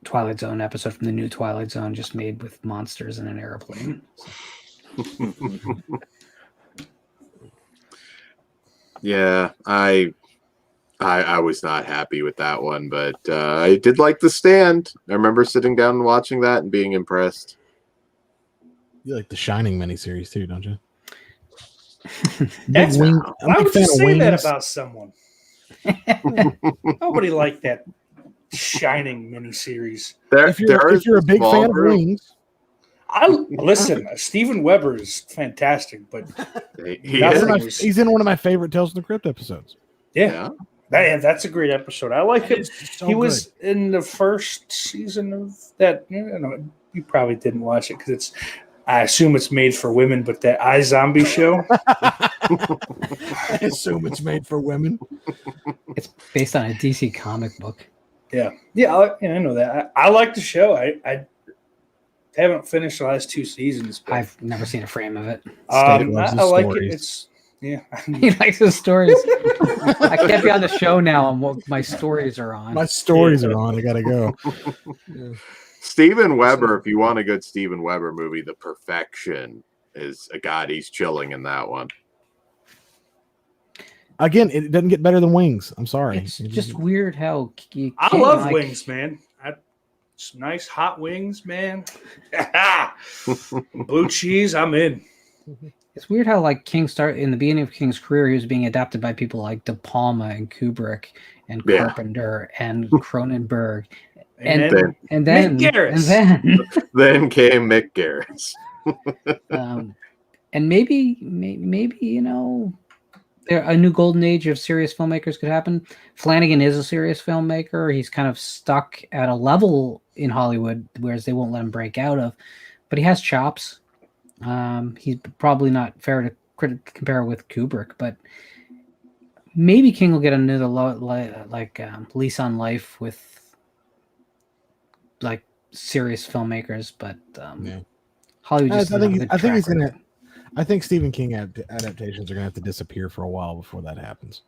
Speaker 4: Twilight Zone episode from the new Twilight Zone, just made with monsters in an airplane.
Speaker 6: Yeah, I was not happy with that one, but I did like The Stand. I remember sitting down and watching that and being impressed.
Speaker 2: you like the Shining miniseries too, don't you?
Speaker 3: That's
Speaker 2: I'm
Speaker 3: why
Speaker 2: a big
Speaker 3: would
Speaker 2: fan
Speaker 3: you
Speaker 2: of
Speaker 3: say that
Speaker 2: Wings.
Speaker 3: about someone? Nobody liked that Shining miniseries.
Speaker 2: If you're a big fan of Wings,
Speaker 3: Listen. Steven Weber is fantastic, but
Speaker 6: He
Speaker 3: Nothing.
Speaker 6: is.
Speaker 2: he's in one of my favorite Tales from the Crypt episodes.
Speaker 3: yeah, that's a great episode. I like him.
Speaker 2: It's so
Speaker 3: He was
Speaker 2: good.
Speaker 3: in the first season of that. You probably didn't watch it because I assume it's made for women, but that iZombie show.
Speaker 2: I assume it's made for women.
Speaker 4: It's based on a DC comic book.
Speaker 3: Yeah, I know that. I like the show. I haven't finished the last 2 seasons. But,
Speaker 4: I've never seen a frame of it.
Speaker 2: State loves
Speaker 3: I
Speaker 2: his
Speaker 3: like
Speaker 2: stories.
Speaker 3: it. It's
Speaker 4: He likes his stories. I can't be on the show now on what my stories are on.
Speaker 2: My stories are on. I gotta go. Yeah.
Speaker 6: Steven Weber, if you want a good Steven Weber movie, The Perfection is a god. He's chilling in that one.
Speaker 2: Again, it doesn't get better than Wings. I'm sorry.
Speaker 4: It's just weird how you
Speaker 3: I
Speaker 4: can't,
Speaker 3: love
Speaker 4: like-
Speaker 3: wings, man. Some nice hot wings, man. Blue cheese, I'm in.
Speaker 4: It's weird how like King started in the beginning of King's career, he was being adapted by people like De Palma and Kubrick and
Speaker 6: Yeah.
Speaker 4: Carpenter and Cronenberg, and
Speaker 3: then
Speaker 4: then
Speaker 3: Mick Garris.
Speaker 6: Then came Mick Garris.
Speaker 4: and maybe a new golden age of serious filmmakers could happen. Flanagan is a serious filmmaker. He's kind of stuck at a level in Hollywood, whereas they won't let him break out of, but he has chops. He's probably not fair to compare with Kubrick, but maybe King will get another lease on life with like serious filmmakers. But
Speaker 2: Yeah.
Speaker 4: Hollywood
Speaker 2: I
Speaker 4: just doesn't have a good
Speaker 2: think he's
Speaker 4: track
Speaker 2: gonna.
Speaker 4: record.
Speaker 2: I think Stephen King adaptations are gonna have to disappear for a while before that happens.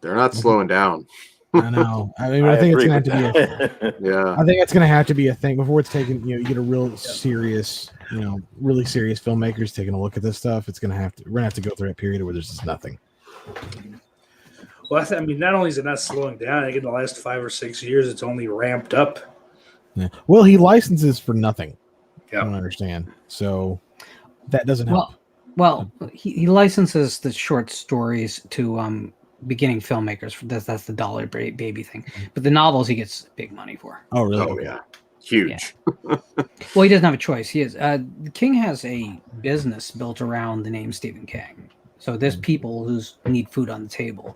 Speaker 6: They're not slowing down.
Speaker 2: I know. I mean, I think it's gonna have to be.
Speaker 6: Yeah.
Speaker 2: I think it's gonna have to be a thing before it's taken. You get a real serious, really serious filmmakers taking a look at this stuff. It's gonna have to. We're gonna have to go through a period where there's just nothing.
Speaker 3: Well, I mean, not only is it not slowing down, I think in the last 5 or 6 years, it's only ramped up.
Speaker 2: Yeah. Well, he licenses for nothing. I
Speaker 3: Yeah.
Speaker 2: don't understand. So that doesn't help.
Speaker 4: Well, he licenses the short stories to beginning filmmakers. That's the dollar baby thing. But the novels he gets big money for.
Speaker 2: Oh, really?
Speaker 6: Oh yeah. Huge.
Speaker 4: Well, he doesn't have a choice. He is. King has a business built around the name Stephen King. So there's people who need food on the table.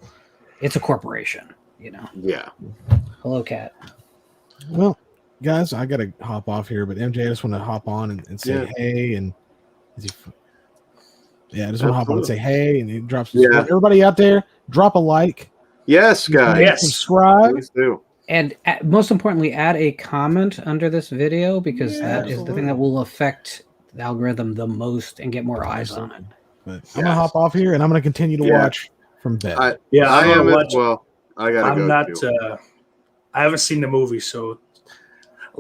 Speaker 4: It's a corporation,
Speaker 6: Yeah.
Speaker 4: Hello, Cat.
Speaker 2: Well, guys, I gotta hop off here, but MJ, I just want to hop on and say hey, and I just want to hop on and say hey, and he drops.
Speaker 6: Yeah.
Speaker 2: Everybody out there, drop a like,
Speaker 6: Yes, guys.
Speaker 3: Yes.
Speaker 2: subscribe.
Speaker 6: Please do.
Speaker 4: And most importantly, add a comment under this video because that is the thing that will affect the algorithm the most and get more eyes on it.
Speaker 2: But I'm gonna hop off here, and I'm gonna continue to watch from bed.
Speaker 6: I
Speaker 3: I'm
Speaker 6: am
Speaker 3: gonna
Speaker 6: as
Speaker 3: watch.
Speaker 6: well. I gotta
Speaker 3: I'm
Speaker 6: go
Speaker 3: not.
Speaker 6: too.
Speaker 3: I haven't seen the movie, so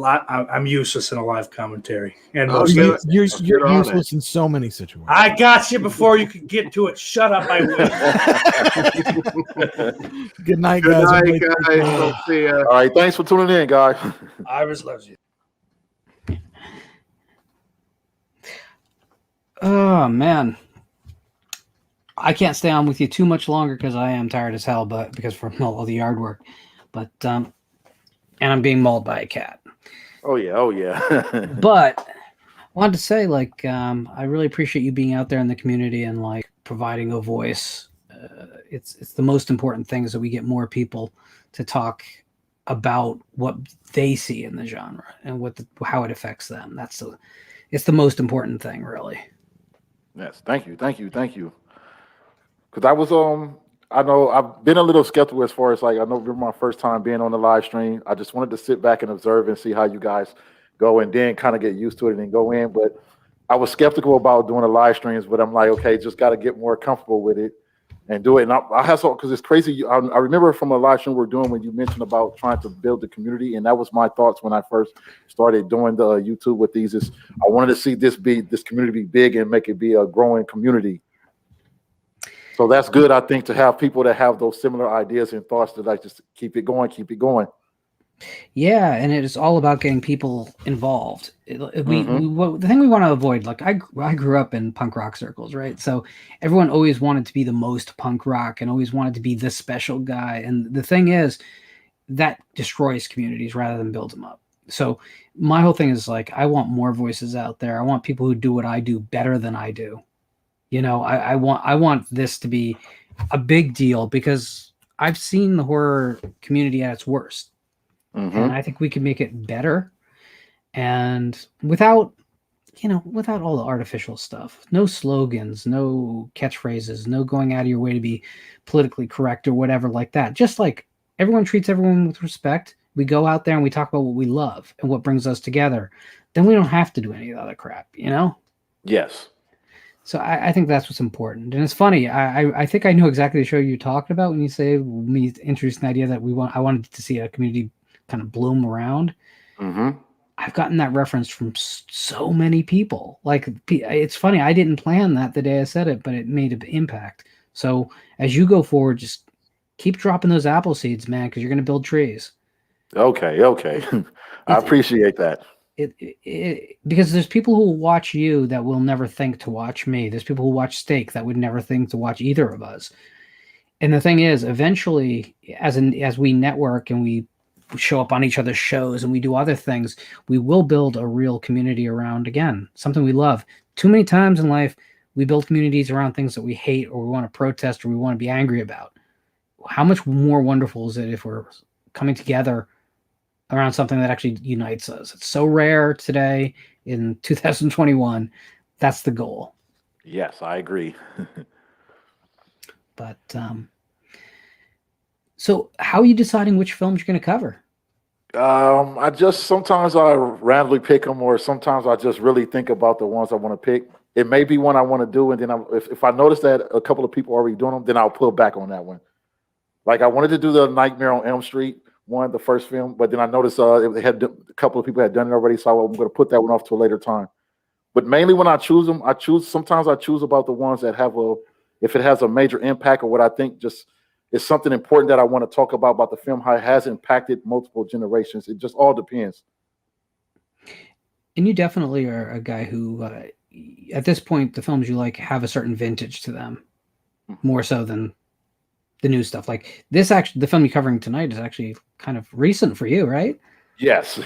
Speaker 3: I'm useless in a live commentary. And
Speaker 6: Oh,
Speaker 3: most
Speaker 6: yeah.
Speaker 3: of it-
Speaker 2: You're
Speaker 6: Get on
Speaker 2: useless in so many situations.
Speaker 3: I got you before you could get to it. Shut up! I win.
Speaker 2: Good night,
Speaker 6: Good
Speaker 2: guys.
Speaker 6: night,
Speaker 2: Everybody-
Speaker 6: guys. We'll see ya.
Speaker 1: All right, thanks for tuning in, guys.
Speaker 3: Iris loves you.
Speaker 4: Oh man, I can't stay on with you too much longer because I am tired as hell, but because from all the yard work. But and I'm being mauled by a cat.
Speaker 1: Oh yeah.
Speaker 4: But I wanted to say, like, I really appreciate you being out there in the community and like providing a voice. It's the most important thing is that we get more people to talk about what they see in the genre and how it affects them. It's the most important thing, really.
Speaker 1: Yes, thank you. Because I know I've been a little skeptical as far as like I know remember my first time being on the live stream. I just wanted to sit back and observe and see how you guys go, and then kind of get used to it and then go in. But I was skeptical about doing the live streams, but I'm like, okay, just got to get more comfortable with it and do it. And I have some because it's crazy. I remember from a live stream we were doing when you mentioned about trying to build the community, and that was my thoughts when I first started doing the YouTube with these. Is I wanted to see this community be big and make it be a growing community. So that's good, I think, to have people that have those similar ideas and thoughts that like just keep it going.
Speaker 4: Yeah, and it is all about getting people involved. The thing we want to avoid, like I grew up in punk rock circles, right? So everyone always wanted to be the most punk rock and always wanted to be the special guy. And the thing is, that destroys communities rather than builds them up. So my whole thing is like, I want more voices out there. I want people who do what I do better than I do. You know, I want this to be a big deal because I've seen the horror community at its worst. And I think we can make it better and without all the artificial stuff. No slogans, no catchphrases, no going out of your way to be politically correct or whatever like that. Just like everyone treats everyone with respect. We go out there and we talk about what we love and what brings us together. Then we don't have to do any of the other crap, you know?
Speaker 1: Yes.
Speaker 4: So I think that's what's important. And it's funny. I think I know exactly the show you talked about when you introduced an idea that I wanted to see a community kind of bloom around. I've gotten that reference from so many people. Like, it's funny. I didn't plan that the day I said it, but it made an impact. So as you go forward, just keep dropping those apple seeds, man, because you're going to build trees.
Speaker 1: Okay. I appreciate that.
Speaker 4: Because there's people who will watch you that will never think to watch me. There's people who watch Steak that would never think to watch either of us. And the thing is, eventually, as we network and we show up on each other's shows and we do other things, we will build a real community around, again, something we love. Too many times in life, we build communities around things that we hate or we want to protest or we want to be angry about. How much more wonderful is it if we're coming together around something that actually unites us? It's so rare today in 2021. That's the goal.
Speaker 1: Yes, I agree.
Speaker 4: But so how are you deciding which films you're going to cover?
Speaker 1: Sometimes I randomly pick them, or sometimes I just really think about the ones I want to pick. It may be one I want to do, and then if I notice that a couple of people are already doing them, then I'll pull back on that one. Like I wanted to do the Nightmare on Elm Street one, the first film, but then I noticed they had a couple of people had done it already, so I'm going to put that one off to a later time. But mainly when I choose them, sometimes I choose about the ones that have if it has a major impact or what I think just is something important that I want to talk about the film, how it has impacted multiple generations. It just all depends.
Speaker 4: And you definitely are a guy who, at this point, the films you like have a certain vintage to them, more so than the new stuff. Like this, actually, the film you're covering tonight is actually kind of recent for you, right?
Speaker 1: Yes.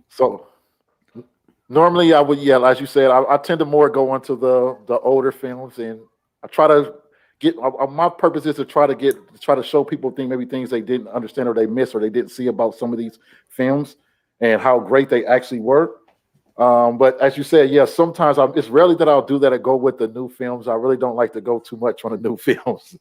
Speaker 1: So normally I would, as you said, I tend to more go into the older films, and I try to get. My purpose is to try to show people things they didn't understand or they missed or they didn't see about some of these films and how great they actually were. But as you said, sometimes it's rarely that I'll do that and go with the new films. I really don't like to go too much on the new films.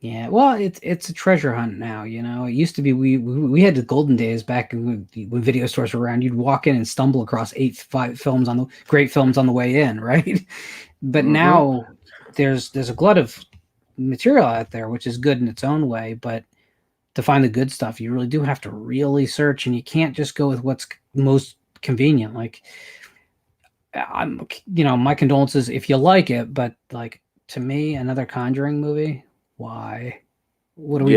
Speaker 4: Yeah, well, it's a treasure hunt now. You know, it used to be we had the golden days back when video stores were around. You'd walk in and stumble across great films on the way in, right? But now there's a glut of material out there, which is good in its own way. But to find the good stuff, you really do have to really search, and you can't just go with what's most convenient. Like, my condolences if you like it, but like to me, another Conjuring movie. Why? What are we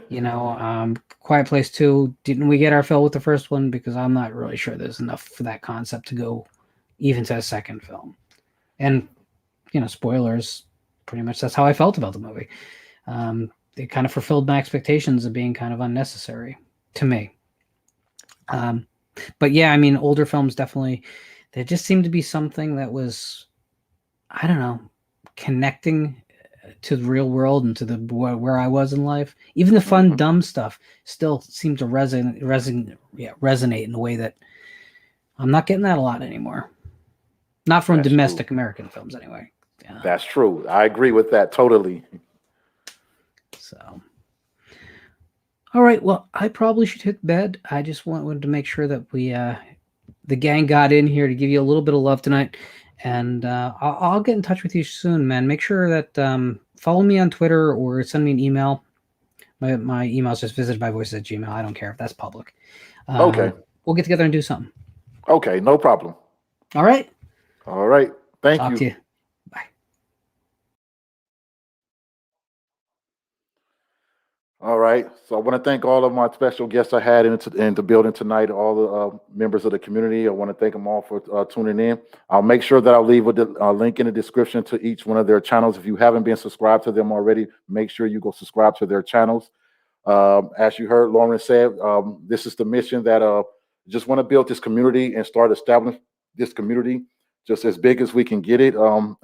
Speaker 4: doing? Quiet Place 2. Didn't we get our fill with the first one? Because I'm not really sure there's enough for that concept to go even to a second film. And, spoilers, pretty much that's how I felt about the movie. It kind of fulfilled my expectations of being kind of unnecessary to me. But yeah, I mean, older films definitely, there just seemed to be something that was, I don't know, connecting to the real world and to the where I was in life. Even the fun, dumb stuff still seemed to resonate in a way that I'm not getting that a lot anymore. Not from
Speaker 1: That's
Speaker 4: domestic
Speaker 1: true.
Speaker 4: American films, anyway.
Speaker 1: That's true. I agree with that totally.
Speaker 4: So, all right. Well, I probably should hit bed. I just wanted to make sure that we, the gang, got in here to give you a little bit of love tonight. And I'll get in touch with you soon, man. Make sure that follow me on Twitter or send me an email. My email is just visitedbyvoices@gmail. I don't care if that's public.
Speaker 1: Okay.
Speaker 4: We'll get together and do something.
Speaker 1: Okay, no problem.
Speaker 4: All right.
Speaker 1: All right. Thank
Speaker 4: Talk
Speaker 1: you.
Speaker 4: to you. Bye.
Speaker 1: All right. So I want to thank all of my special guests I had in the building tonight, all the members of the community. I want to thank them all for tuning in. I'll make sure that I'll leave a link in the description to each one of their channels. If you haven't been subscribed to them already, make sure you go subscribe to their channels. As you heard Loran said, this is the mission that just want to build this community and start establishing this community just as big as we can get it.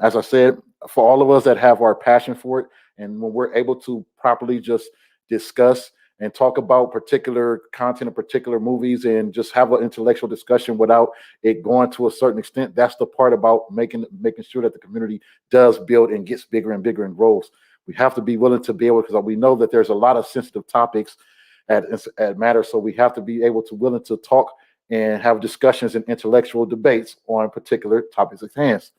Speaker 1: As I said, for all of us that have our passion for it, and when we're able to properly just discuss and talk about particular content of particular movies and just have an intellectual discussion without it going to a certain extent, that's the part about making sure that the community does build and gets bigger and bigger and grows. We have to be willing to be able, because we know that there's a lot of sensitive topics at matter, so we have to be able to willing to talk and have discussions and intellectual debates on particular topics at hand.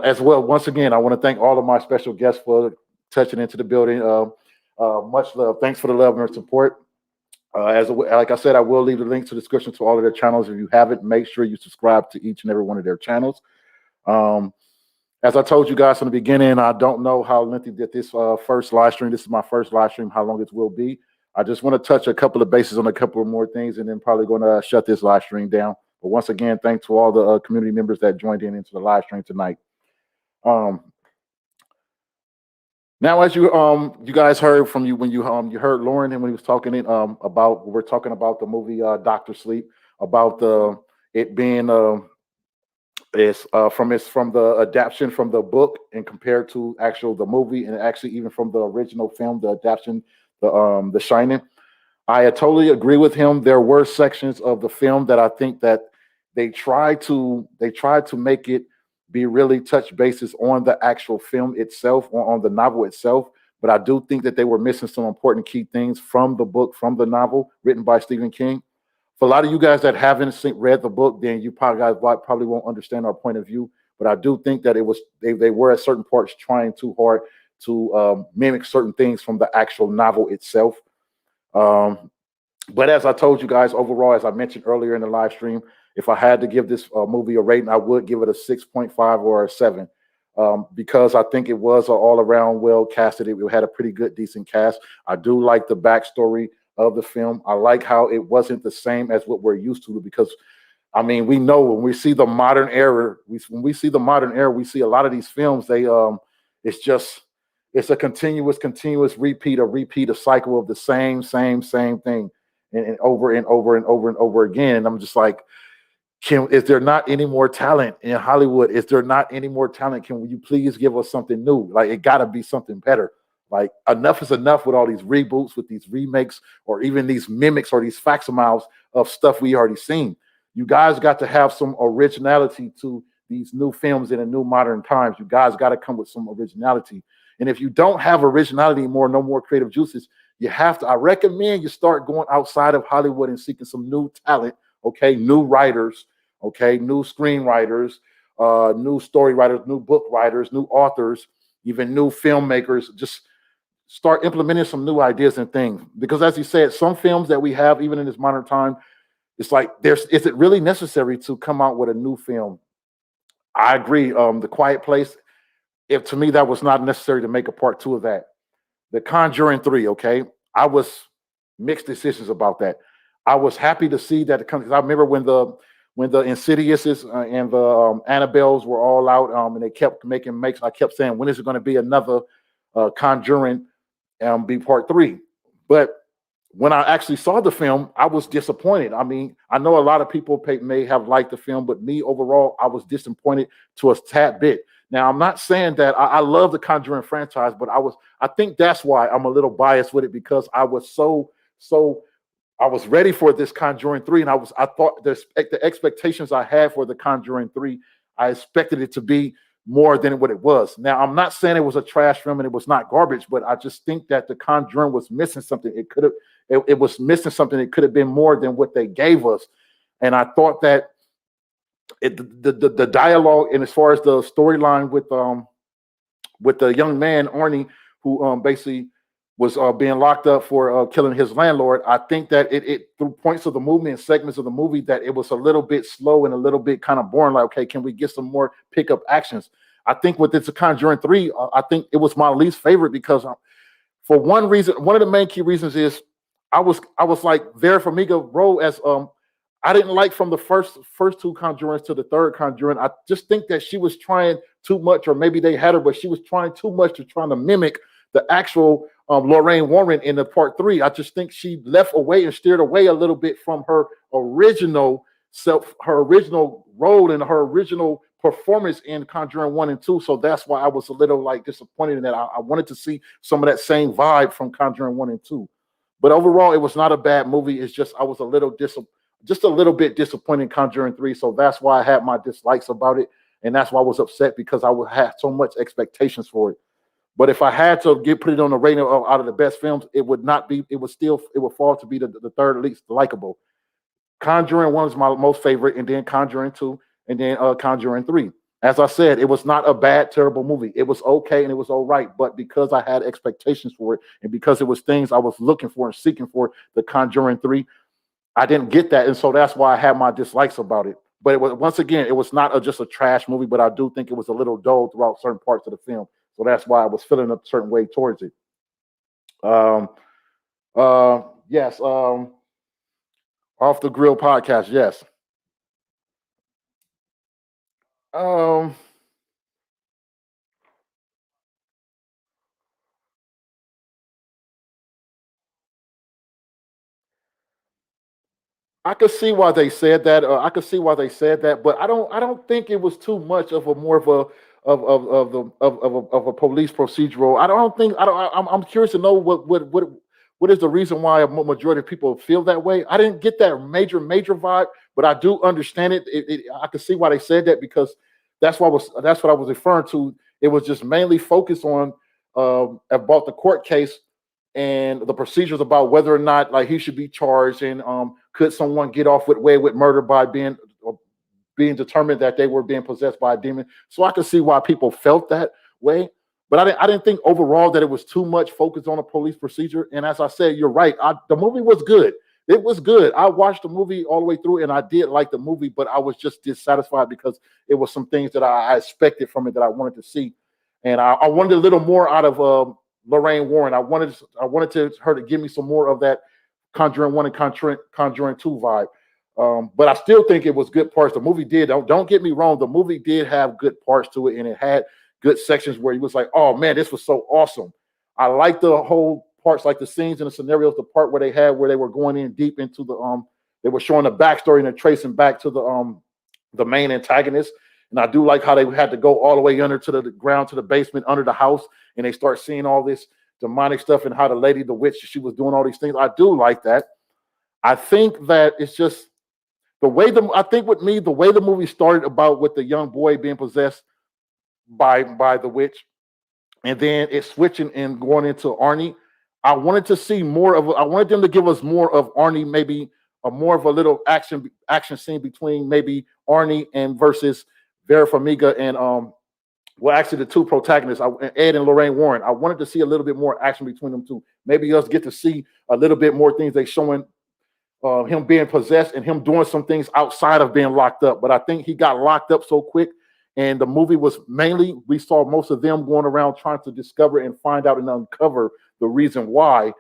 Speaker 1: As well, once again, I want to thank all of my special guests for touching into the building. Much love. Thanks for the love and support. Like I said, I will leave the link to the description to all of their channels. If you haven't, make sure you subscribe to each and every one of their channels. As I told you guys from the beginning, I don't know how lengthy that this first live stream. This is my first live stream. How long it will be? I just want to touch a couple of bases on a couple of more things, and then probably going to shut this live stream down. But once again, thanks to all the community members that joined into the live stream tonight. Now, as you guys heard from when you heard Loran and when he was talking we're talking about the movie Dr. Sleep, about it being it's from the adaptation from the book and compared to the movie, and actually even from the original film, the adaptation, the Schein. I totally agree with him. There were sections of the film that I think that they tried to make it be really touch bases on the actual film itself, on the novel itself. But I do think that they were missing some important key things from the book, from the novel written by Stephen King. For a lot of you guys that haven't read the book, then you probably won't understand our point of view. But I do think that they were at certain parts trying too hard to mimic certain things from the actual novel itself. But as I told you guys, overall, as I mentioned earlier in the live stream, if I had to give this movie a rating, I would give it a 6.5 or a 7, because I think it was an all-around well casted. It had a pretty good, decent cast. I do like the backstory of the film. I like how it wasn't the same as what we're used to, because I mean, we know when we see the modern era, we see a lot of these films, it's a continuous repeat, a cycle of the same thing and over and over and over and over again. And I'm just like, is there not any more talent in Hollywood? Is there not any more talent? Will you please give us something new? Like, it got to be something better. Like, enough is enough with all these reboots, with these remakes, or even these mimics or these facsimiles of stuff we already seen. You guys got to have some originality to these new films in a new modern times. You guys got to come with some originality. And if you don't have originality anymore, no more creative juices, I recommend you start going outside of Hollywood and seeking some new talent, okay? New writers, okay? New screenwriters, new story writers, new book writers, new authors, even new filmmakers. Just start implementing some new ideas and things. Because as you said, some films that we have, even in this modern time, it's like, is it really necessary to come out with a new film? I agree. The Quiet Place, to me, that was not necessary to make a part 2 of that. The Conjuring 3, okay? I was mixed decisions about that. I was happy to see that because I remember when when the Insidiouses and the Annabelles were all out, and they kept making makes. I kept saying, when is it going to be another Conjuring be part 3? But when I actually saw the film, I was disappointed. I mean, I know a lot of people may have liked the film, but me overall, I was disappointed to a tad bit. Now, I'm not saying that I love the Conjuring franchise, but I think that's why I'm a little biased with it, because I was I was ready for this Conjuring 3, and I thought the expectations I had for the Conjuring 3, I expected it to be more than what it was. Now, I'm not saying it was a trash film and it was not garbage, but I just think that the Conjuring was missing something. It was missing something. It could have been more than what they gave us. And I thought that the dialogue, and as far as the storyline with the young man Arnie, who basically was being locked up for killing his landlord, I think that it through points of the movie and segments of the movie, that it was a little bit slow and a little bit kind of boring. Like, okay, can we get some more pickup actions? I think with this Conjuring 3, I think it was my least favorite because for one reason, one of the main key reasons is I was like Vera Farmiga role as I didn't like from the first two Conjurings to the third Conjuring. I just think that she was trying too much, or maybe they had her, but she was trying too much to trying to mimic the actual Lorraine Warren in the part 3. I just think she left away and steered away a little bit from her original self, her original role, and her original performance in Conjuring 1 and 2. So that's why I was a little like disappointed in that. I wanted to see some of that same vibe from Conjuring 1 and 2. But overall, it was not a bad movie. It's just I was a little bit disappointed in Conjuring 3. So that's why I had my dislikes about it. And that's why I was upset, because I would have so much expectations for it. But if I had to put it on the rating out of the best films, it would not be. It would fall to be the third least likable. Conjuring 1 is my most favorite, and then Conjuring 2, and then Conjuring 3. As I said, it was not a bad, terrible movie. It was okay and it was all right. But because I had expectations for it, and because it was things I was looking for and seeking for, the Conjuring 3, I didn't get that, and so that's why I had my dislikes about it. But it was, once again, it was not just a trash movie, but I do think it was a little dull throughout certain parts of the film. So that's why I was feeling a certain way towards it. Yes. Off the Grill podcast. Yes. I could see why they said that. But I don't think it was too much of a more of a of a police procedural. I'm curious to know what is the reason why a majority of people feel that way. I didn't get that major vibe, but I do understand it. I can see why they said that, because that's what I was referring to. It was just mainly focused on about the court case and the procedures about whether or not like he should be charged, and could someone get off with murder by being determined that they were being possessed by a demon. So I could see why people felt that way, but I didn't think overall that it was too much focused on a police procedure. And as I said, you're right. The movie was good. It was good. I watched the movie all the way through, and I did like the movie, but I was just dissatisfied because it was some things that I expected from it that I wanted to see, and I wanted a little more out of Lorraine Warren. I wanted her to give me some more of that Conjuring 1 and Conjuring 2 vibe. But I still think it was good parts. The movie did. Don't get me wrong. The movie did have good parts to it, and it had good sections where you was like, "Oh man, this was so awesome." I like the whole parts, like the scenes and the scenarios. The part where they were going in deep into they were showing the backstory and they're tracing back to the main antagonist. And I do like how they had to go all the way under to the ground, to the basement, under the house, and they start seeing all this demonic stuff and how the lady, the witch, she was doing all these things. I do like that. I think that it's just the way the movie started about with the young boy being possessed by the witch, and then it's switching and going into Arnie. I wanted to see more of. I wanted them to give us more of Arnie, maybe more of a little action scene between maybe Arnie and versus Vera Farmiga and well, actually the two protagonists, Ed and Lorraine Warren. I wanted to see a little bit more action between them two. Maybe us get to see a little bit more things they showing him being possessed and him doing some things outside of being locked up. But I think he got locked up so quick, and the movie was mainly, we saw most of them going around trying to discover and find out and uncover the reason why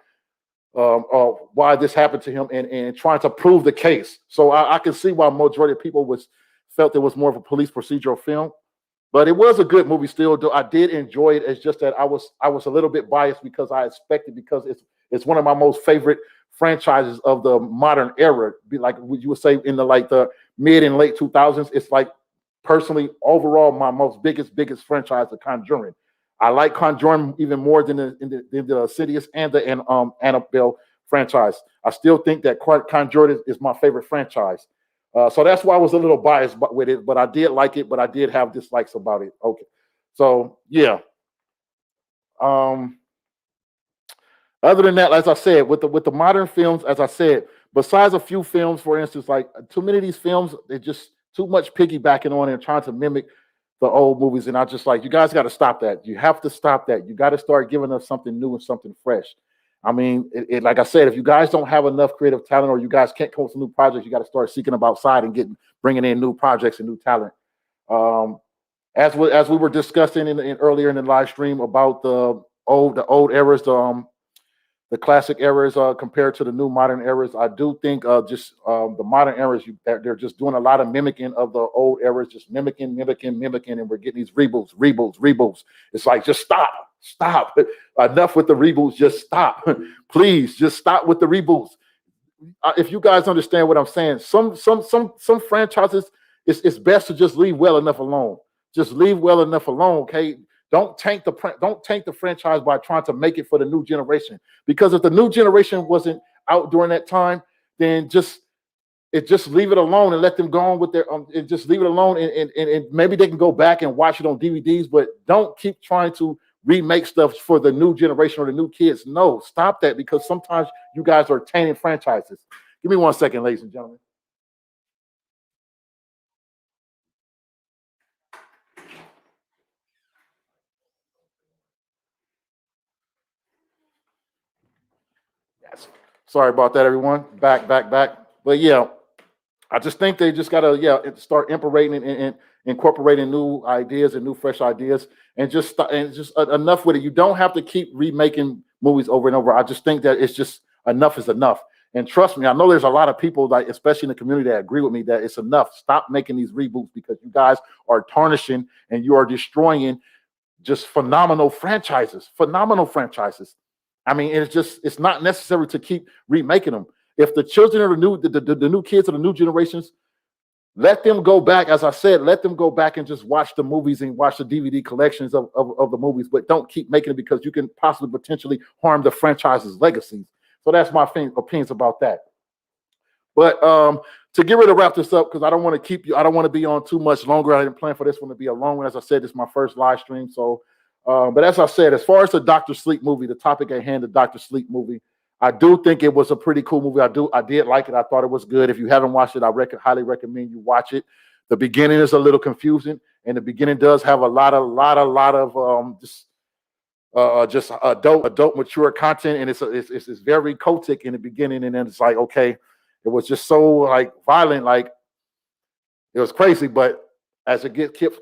Speaker 1: why this happened to him and trying to prove the case. So I can see why majority of people felt it was more of a police procedural film. But it was a good movie still. I did enjoy it. It's just that I was a little bit biased because I expected, because it's one of my most favorite franchises of the modern era. Like you would say in the mid and late 2000s, it's like personally overall my most biggest franchise, The Conjuring. I like Conjuring even more than the Insidious and the Annabelle franchise. I still think that Conjuring is my favorite franchise. So that's why I was a little biased with it, but I did like it, but I did have dislikes about it. Okay. So yeah. Other than that, as I said, with the modern films, as I said, besides a few films, for instance, like too many of these films, they're just too much piggybacking on and trying to mimic the old movies. And I just like, you guys got to stop that. You have to stop that. You got to start giving us something new and something fresh. I mean, like I said, if you guys don't have enough creative talent or you guys can't come up with new projects, you got to start seeking them outside and bringing in new projects and new talent. As we were discussing earlier in the live stream about the old eras, the classic eras compared to the new modern eras, I do think the modern eras, they're just doing a lot of mimicking of the old eras, just mimicking, and we're getting these reboots. It's like, just stop. Enough with the reboots. Just stop. Please, just stop with the reboots. If you guys understand what I'm saying, some franchises, it's best to just leave well enough alone. Just leave well enough alone, okay? Don't tank the franchise by trying to make it for the new generation. Because if the new generation wasn't out during that time, then just leave it alone and let them go on with their and just leave it alone, and maybe they can go back and watch it on DVDs, but don't keep trying to remake stuff for the new generation or the new kids. No, stop that, because sometimes you guys are tainting franchises. Give me 1 second, ladies and gentlemen. Yes. Sorry about that, everyone. Back. But yeah, I just think they just gotta start incorporating new ideas and new fresh ideas, and just enough with it. You don't have to keep remaking movies over and over. I just think that it's just enough is enough. And trust me, I know there's a lot of people, like especially in the community, that agree with me that it's enough. Stop making these reboots, because you guys are tarnishing and you are destroying just phenomenal franchises. I mean, it's not necessary to keep remaking them. If the children are the new kids of the new generations, let them go back. As I said, let them go back and just watch the movies and watch the DVD collections of the movies, but don't keep making it, because you can possibly potentially harm the franchise's legacies. So that's my opinions about that. But to get ready to wrap this up, because I don't want to be on too much longer. I didn't plan for this one to be a long one. As I said, this is my first live stream. So, but as I said, as far as the Dr. Sleep movie, the topic at hand, the Dr. Sleep movie, I do think it was a pretty cool movie. I did like it. I thought it was good. If you haven't watched it, I highly recommend you watch it. The beginning is a little confusing, and the beginning does have a lot of just adult mature content, and it's very cultic in the beginning, and then it's like, okay, it was just so like violent, like it was crazy. But as it keeps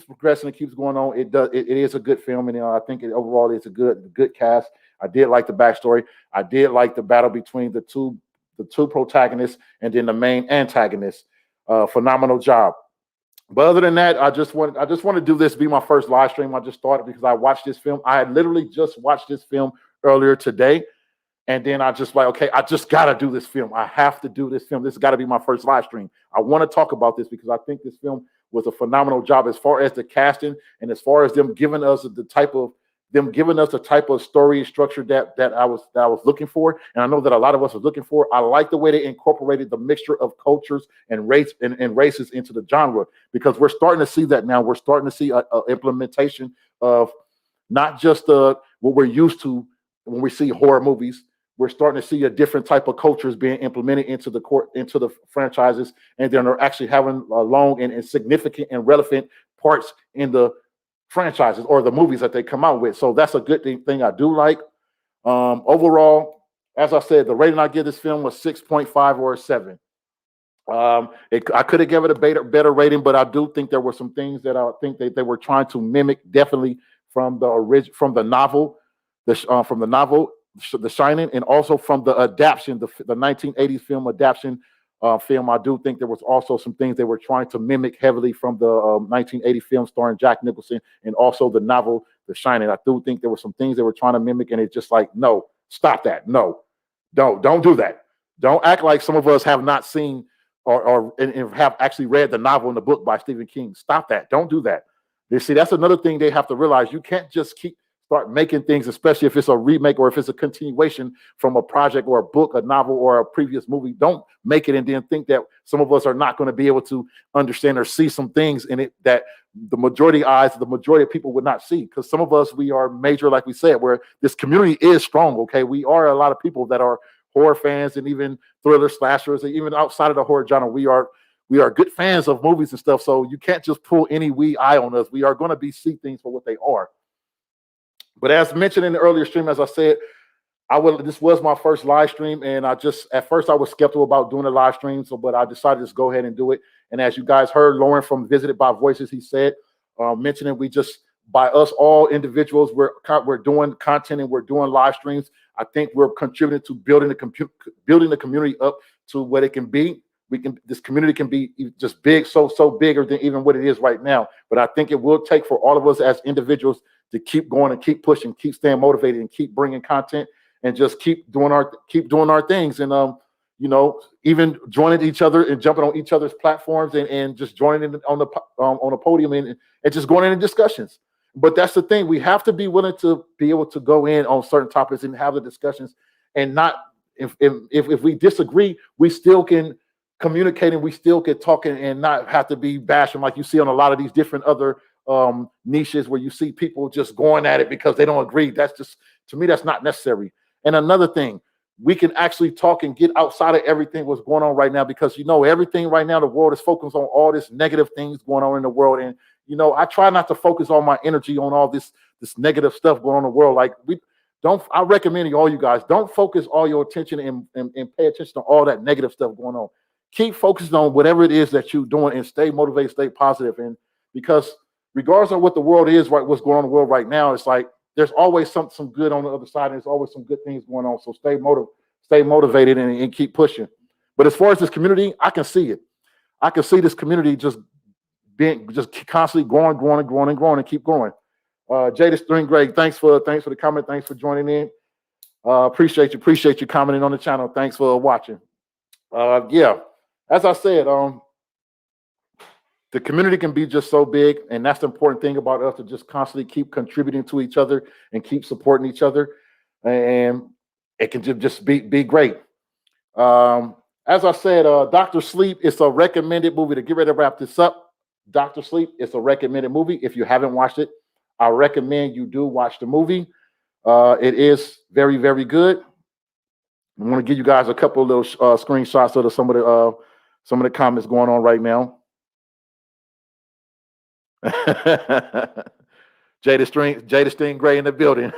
Speaker 1: progressing and keeps going on, it is a good film, and I think overall it's a good cast. I did like the backstory. I did like the battle between the two protagonists and then the main antagonist. Phenomenal job. But other than that, I just want to do this be my first live stream. I just thought, because I watched this film. I had literally just watched this film earlier today, and then I just like, okay, I just gotta do this film. I have to do this film. This has got to be my first live stream. I want to talk about this because I think this film was a phenomenal job as far as the casting and as far as them giving us the type of story structure that I was looking for, and I know that a lot of us are looking for. I like the way they incorporated the mixture of cultures and races into the genre, because we're starting to see that now. We're starting to see a implementation of not just what we're used to when we see horror movies. We're starting to see a different type of cultures being implemented into the franchises, and then they're actually having long and significant and relevant parts in the franchises or the movies that they come out with. So that's a good thing I do like. Overall, as I said, the rating I give this film was 6.5 or a 7. I could have given it a better rating, but I do think there were some things that I think they were trying to mimc, definitely from the novel. The Shining, and also from the adaptation, the 1980s film adaptation film. I do think there was also some things they were trying to mimic heavily from the 1980 film starring Jack Nicholson, and also the novel The Shining. I do think there were some things they were trying to mimic, and it's just like, no, stop that. No, don't do that. Don't act like some of us have not seen and have actually read the novel and the book by Stephen King. Stop that. Don't do that. You see, that's another thing they have to realize. You can't just start making things, especially if it's a remake or if it's a continuation from a project or a book, a novel, or a previous movie. Don't make it and then think that some of us are not going to be able to understand or see some things in it that the majority of people would not see. Because some of us, we are major, like we said, where this community is strong. Okay, we are a lot of people that are horror fans and even thriller slashers, and even outside of the horror genre, we are good fans of movies and stuff. So you can't just pull any eye on us. We are going to see things for what they are. But as mentioned in the earlier stream, as I said, this was my first live stream, and at first I was skeptical about doing a live stream, but I decided to just go ahead and do it. And as you guys heard, Loran from Visited by Voices, he said, mentioning by us all individuals, we're doing content and we're doing live streams. I think we're contributing to building the community up to what it can be. This community can be just big, so bigger than even what it is right now. But I think it will take for all of us as individuals to keep going and keep pushing, keep staying motivated, and keep bringing content, and just keep doing our things. And even joining each other and jumping on each other's platforms and just joining in on the podium and just going into discussions. But that's the thing. We have to be willing to be able to go in on certain topics and have the discussions, and not if we disagree, we still can communicate and we still can talk and not have to be bashing like you see on a lot of these different other niches where you see people just going at it because they don't agree. That's just, to me, that's not necessary. And another thing, we can actually talk and get outside of everything what's going on right now, because everything right now, the world is focused on all this negative things going on in the world. And I try not to focus all my energy on all this negative stuff going on in the world. Like, I recommend all you guys, don't focus all your attention and pay attention to all that negative stuff going on. Keep focusing on whatever it is that you're doing and stay motivated, stay positive. And because regardless of what the world is, right, what's going on in the world right now, it's like there's always some good on the other side, and there's always some good things going on. So stay motivated and keep pushing. But as far as this community, I can see it. I can see this community just constantly growing and keep growing. Jaythestingray, thanks for the comment. Thanks for joining in. Appreciate you commenting on the channel. Thanks for watching. Yeah, as I said, the community can be just so big, and that's the important thing about us, to just constantly keep contributing to each other and keep supporting each other, and it can just be great. As I said, Dr. Sleep is a recommended movie. To get ready to wrap this up, Dr. Sleep is a recommended movie. If you haven't watched it, I recommend you do watch the movie. It is very, very good. I'm going to give you guys a couple of little screenshots of some of the comments going on right now. Jaythestingray in the building.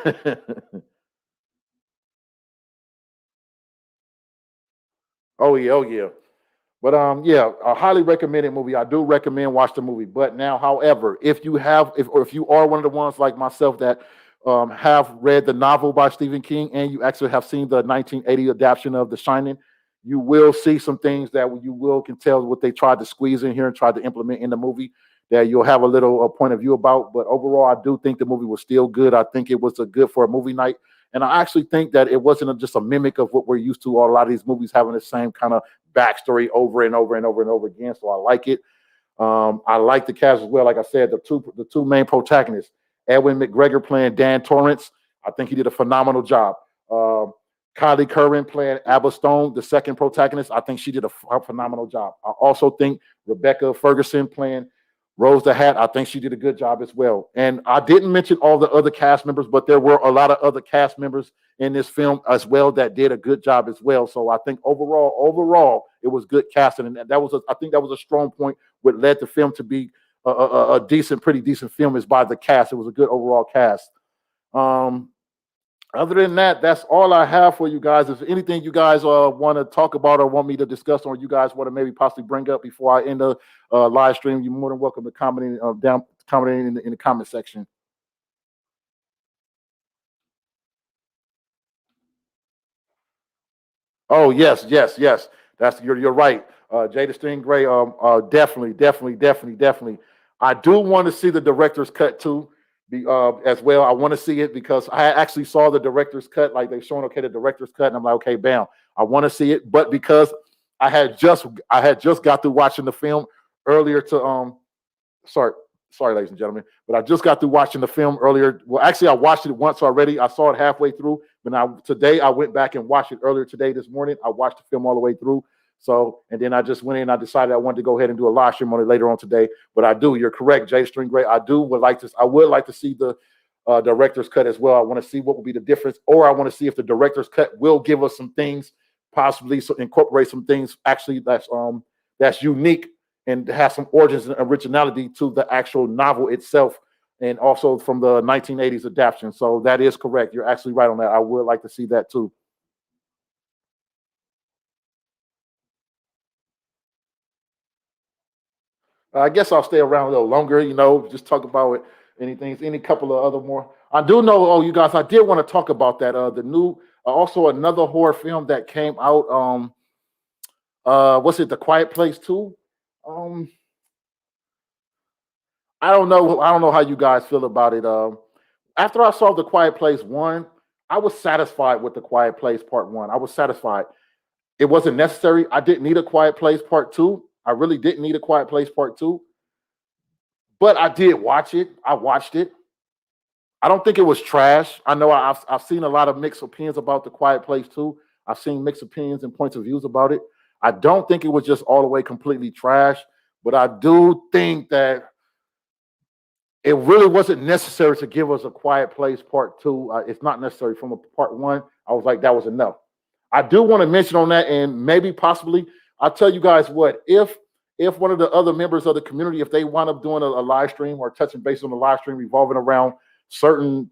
Speaker 1: Oh yeah. But yeah, a highly recommended movie. I do recommend watch the movie. But now, however, if you are one of the ones like myself that have read the novel by Stephen King, and you actually have seen the 1980 adaptation of The Shining, you will see some things that you can tell what they tried to squeeze in here and tried to implement in the movie that you'll have a little point of view about. But overall, I do think the movie was still good. I think it was good for a movie night. And I actually think that it wasn't just a mimic of what we're used to, or a lot of these movies having the same kind of backstory over and over and over and over again. So I like it. I like the cast as well. Like I said, the two main protagonists, Edwin McGregor playing Dan Torrance. I think he did a phenomenal job. Kylie Curran playing Abba Stone, the second protagonist. I think she did a phenomenal job. I also think Rebecca Ferguson playing Rose the Hat, I think she did a good job as well. And I didn't mention all the other cast members, but there were a lot of other cast members in this film as well that did a good job as well. So I think overall, it was good casting, and I think that was a strong point. What led the film to be a pretty decent film is by the cast. It was a good overall cast. Other than that, that's all I have for you guys. If anything you guys want to talk about or want me to discuss, or you guys want to maybe possibly bring up before I end the live stream, you're more than welcome to comment in the comment section. Oh yes, yes, yes. That's you're right. Jaythestingray, definitely. I do want to see the director's cut too, as well. I want to see it because I actually saw the director's cut, like they're showing the director's cut, and I'm like, okay, bam, I want to see it. But because I had just got through watching the film earlier to sorry, ladies and gentlemen, but I just got through watching the film earlier. Well, actually, I watched it once already. I saw it halfway through, but today I went back and watched it earlier today. This morning, I watched the film all the way through. So, and then I just went in. I decided I wanted to go ahead and do a live stream on it later on today. But I do. You're correct, Jaythestingray. I would like to see the director's cut as well. I want to see what will be the difference, or I want to see if the director's cut will give us some things, possibly incorporate some things actually that's unique and has some origins and originality to the actual novel itself, and also from the 1980s adaptation. So that is correct. You're actually right on that. I would like to see that too. I guess I'll stay around a little longer, just talk about any couple of other more. I do know, you guys, I did want to talk about that. The new, also another horror film that came out. What's it? The Quiet Place 2? I don't know. I don't know how you guys feel about it. After I saw The Quiet Place 1, I was satisfied with The Quiet Place Part 1. I was satisfied. It wasn't necessary. I didn't need a Quiet Place Part 2. I really didn't need a Quiet Place Part 2. But I did watch it. I watched it. I don't think it was trash. I know I've seen a lot of mixed opinions about The Quiet Place 2. I've seen mixed opinions and points of views about it. I don't think it was just all the way completely trash, but I do think that it really wasn't necessary to give us a Quiet Place Part 2. It's not necessary. From a Part 1, I was like, that was enough. I do want to mention on that, and maybe possibly, I'll tell you guys what, if one of the other members of the community, if they wind up doing a live stream or touching base on the live stream revolving around certain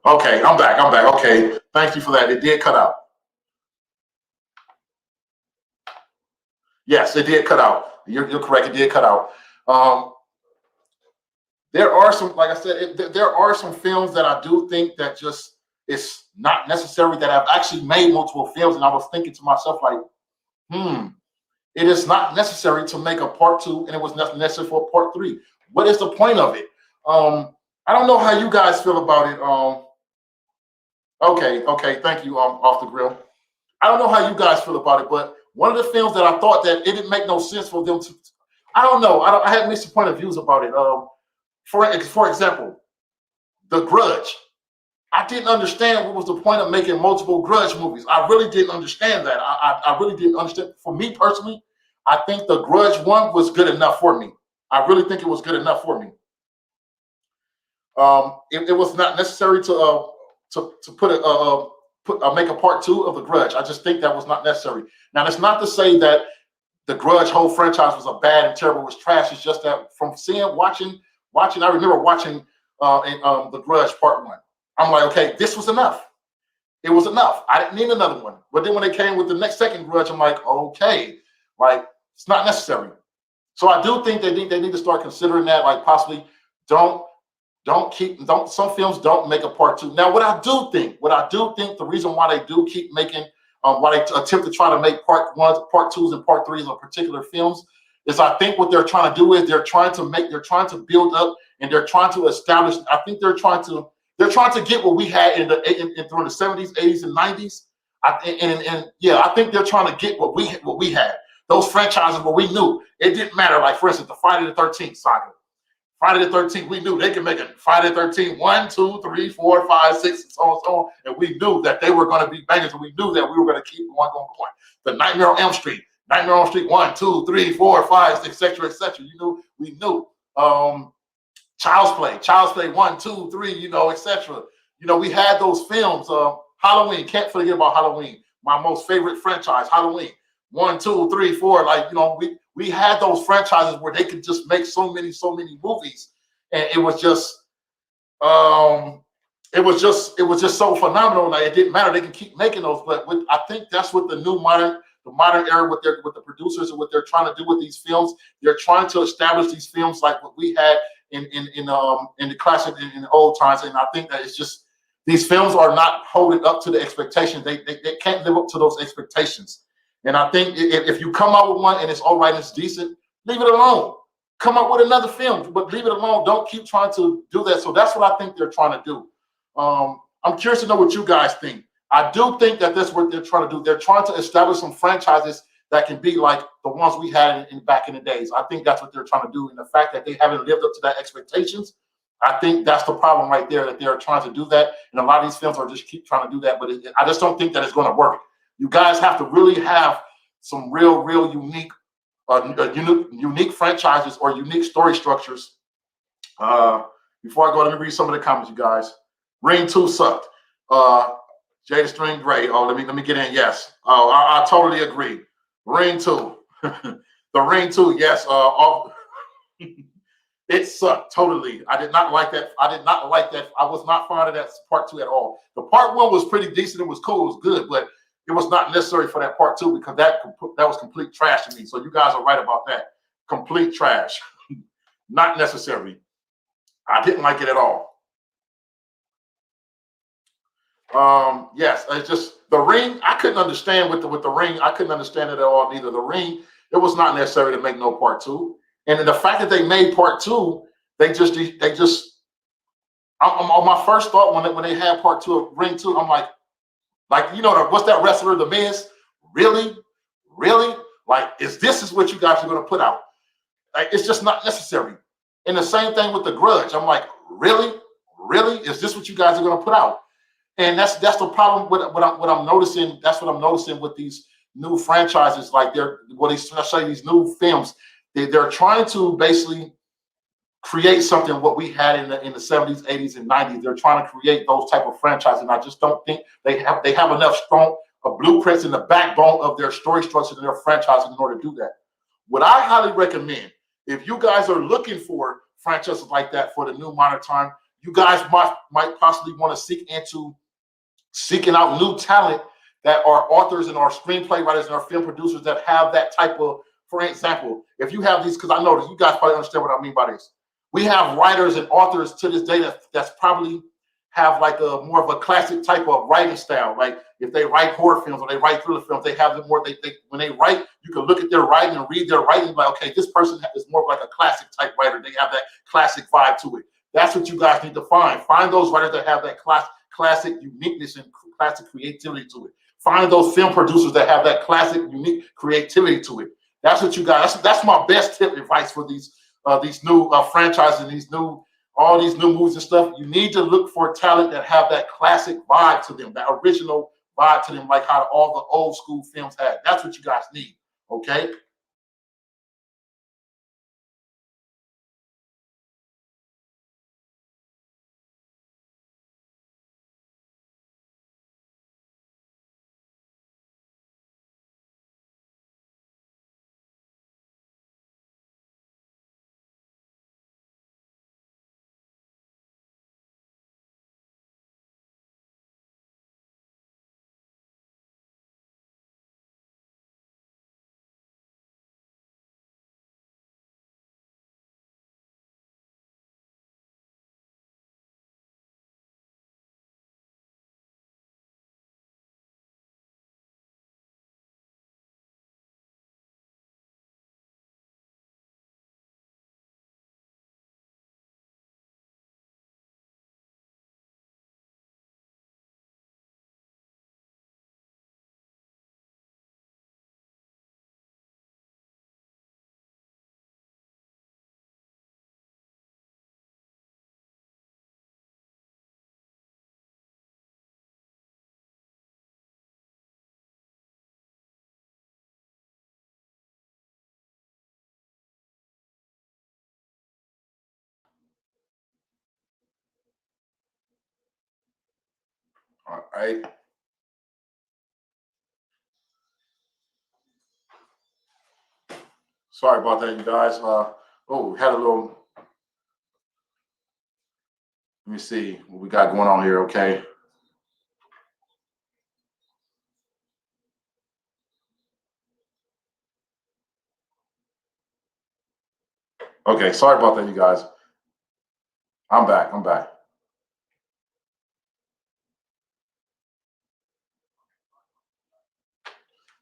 Speaker 1: Okay, I'm back. Okay, thank you for that. It did cut out. Yes, it did cut out. You're correct. It did cut out. There are some, like I said, there are some films that I do think that just it's not necessary, that I've actually made multiple films, and I was thinking to myself like, it is not necessary to make a Part 2, and it was not necessary for a Part 3. What is the point of it? I don't know how you guys feel about it. Okay, thank you. Off the grill. I don't know how you guys feel about it, but one of the films that I thought that it didn't make no sense for them to, I don't know. I had mixed point of views about it. For example, The Grudge. I didn't understand what was the point of making multiple Grudge movies. I really didn't understand that. I really didn't understand. For me personally, I think The Grudge 1 was good enough for me. I really think it was good enough for me. It was not necessary to make a Part 2 of The Grudge. I just think that was not necessary. Now, that's not to say that the Grudge whole franchise was a bad and terrible, was trash. It's just that from watching, I remember watching The Grudge Part 1. I'm like, okay, this was enough. It was enough. I didn't need another one. But then when they came with the second Grudge, I'm like, okay, like it's not necessary. So I do think they need to start considering that, like possibly don't some films don't make a part 2. Now, what I do think, the reason why they do keep making, why they attempt to try to make part 1s, part 2s, and part 3s of particular films, is I think what they're trying to do is they're trying to build up and they're trying to establish. I think they're trying to get what we had during the 70s, 80s, and 90s. I think they're trying to get what we had. Those franchises where we knew it didn't matter. Like, for instance, the Friday the 13th saga. Friday the 13th, we knew they could make a Friday the 13th 1, 2, 3, 4, 5, 6, and so on and so on. And we knew that they were going to be bangers, and we knew that we were going to keep going. The Nightmare on Elm Street, 1, 2, 3, 4, 5, etc., etc. We knew. Child's Play 1, 2, 3, etc. We had those films. Halloween, can't forget about Halloween. My most favorite franchise, Halloween. 1, 2, 3, 4. Like, we had those franchises where they could just make so many movies, and it was just so phenomenal. Like, it didn't matter; they can keep making those. But I think that's what the modern era with the producers and what they're trying to do with these films. They're trying to establish these films like what we had in the classic in the old times, and I think that it's just these films are not holding up to the expectations. They can't live up to those expectations. And I think if you come out with one and it's all right, it's decent, leave it alone. Come up with another film, but leave it alone. Don't keep trying to do that. So that's what I think they're trying to do. I'm curious to know what you guys think. I do think that that's what they're trying to do. They're trying to establish some franchises that can be like the ones we had back in the days. I think that's what they're trying to do. And the fact that they haven't lived up to that expectations, I think that's the problem right there, that they're trying to do that. And a lot of these films are just keep trying to do that. But I just don't think that it's going to work. You guys have to really have some real unique unique franchises or unique story structures. Before I go, let me read some of the comments, you guys. Ring 2 sucked. Jaythestingray. Oh, let me get in. Yes. Oh, I totally agree. Ring 2. The Ring 2, yes. It sucked totally. I did not like that. I was not fond of that part 2 at all. The part 1 was pretty decent. It was cool. It was good, but it was not necessary for that part 2 because that was complete trash to me. So you guys are right about that. Complete trash. Not necessary. I didn't like it at all. Yes, it's just the Ring. I couldn't understand with the Ring. I couldn't understand it at all. Neither the Ring. It was not necessary to make no part 2. And then the fact that they made part 2, they just. My first thought when they had part 2 of Ring 2, I'm like, what's that wrestler, The Miz? Really? Like, is what you guys are going to put out? Like, it's just not necessary. And the same thing with The Grudge. I'm like, really? Is this what you guys are going to put out? And that's the problem with what I'm noticing. That's what I'm noticing with these new franchises. Like these new films, they're trying to basically create something what we had in the 70s, 80s, and 90s. They're trying to create those type of franchises, and I just don't think they have enough strong blueprints in the backbone of their story structures and their franchises in order to do that. What I highly recommend, if you guys are looking for franchises like that for the new modern time, you guys might possibly want to seeking out new talent that are authors and are screenplay writers and are film producers that have that type of. For example, if you have these, because I know that you guys probably understand what I mean by this. We have writers and authors to this day that's probably have like a more of a classic type of writing style. Like if they write horror films or they write thriller films, they have the more they when they write, you can look at their writing and read their writing like, okay, this person is more of like a classic type writer. They have that classic vibe to it. That's what you guys need to find. Find those writers that have that classic uniqueness and classic creativity to it. Find those film producers that have that classic unique creativity to it. That's what you guys. That's my best tip advice for these new franchises and all these new movies and stuff. You need to look for talent that have that classic vibe to them, that original vibe to them, like how all the old school films had. That's what you guys need. Okay. All right. Sorry about that, you guys. We had a little. Let me see what we got going on here. Okay. Okay. Sorry about that, you guys. I'm back.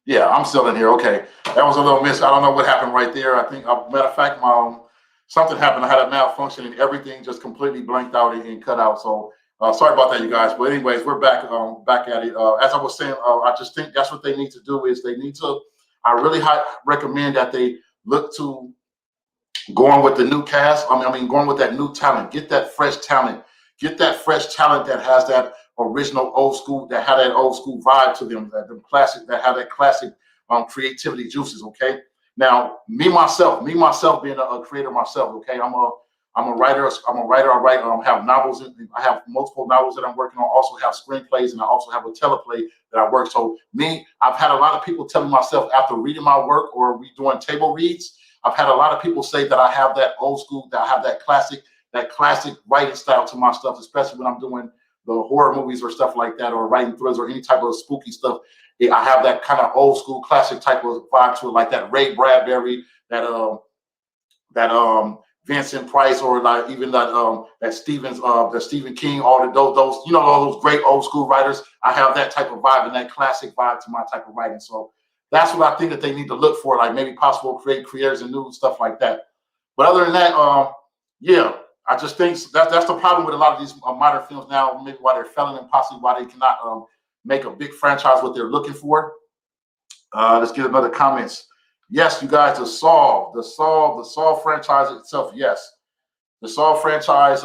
Speaker 1: Yeah, I'm still in here. Okay, that was a little miss. I don't know what happened right there. I think, matter of fact, something happened. I had a malfunction and everything just completely blanked out and cut out. So sorry about that, you guys. But anyways, we're back at it. As I was saying, I just think that's what they need to do is they need to. I really recommend that they look to going with the new cast. I mean, going with that new talent. Get that fresh talent. Get that fresh talent that has that original old school, that had that old school vibe to them, that have that classic creativity juices. Okay. Now, me myself being a creator myself. Okay, I'm a writer. I write. Have novels. I have multiple novels that I'm working on. Also have screenplays, and I also have a teleplay that I work. So I've had a lot of people telling myself after reading my work or we doing table reads. I've had a lot of people say that I have that old school, that I have that classic writing style to my stuff, especially when I'm doing the horror movies or stuff like that, or writing thrillers or any type of spooky stuff. I have that kind of old school classic type of vibe to it, like that Ray Bradbury, that Vincent Price, or like even that Stephen King, all those all those great old school writers. I have that type of vibe and that classic vibe to my type of writing. So that's what I think that they need to look for, like maybe possible creators and new stuff like that. But other than that, yeah, I just think that's the problem with a lot of these modern films now. Maybe why they're failing and possibly why they cannot make a big franchise what they're looking for. Let's get another comments. Yes, you guys, the Saw franchise itself. Yes, the Saw franchise.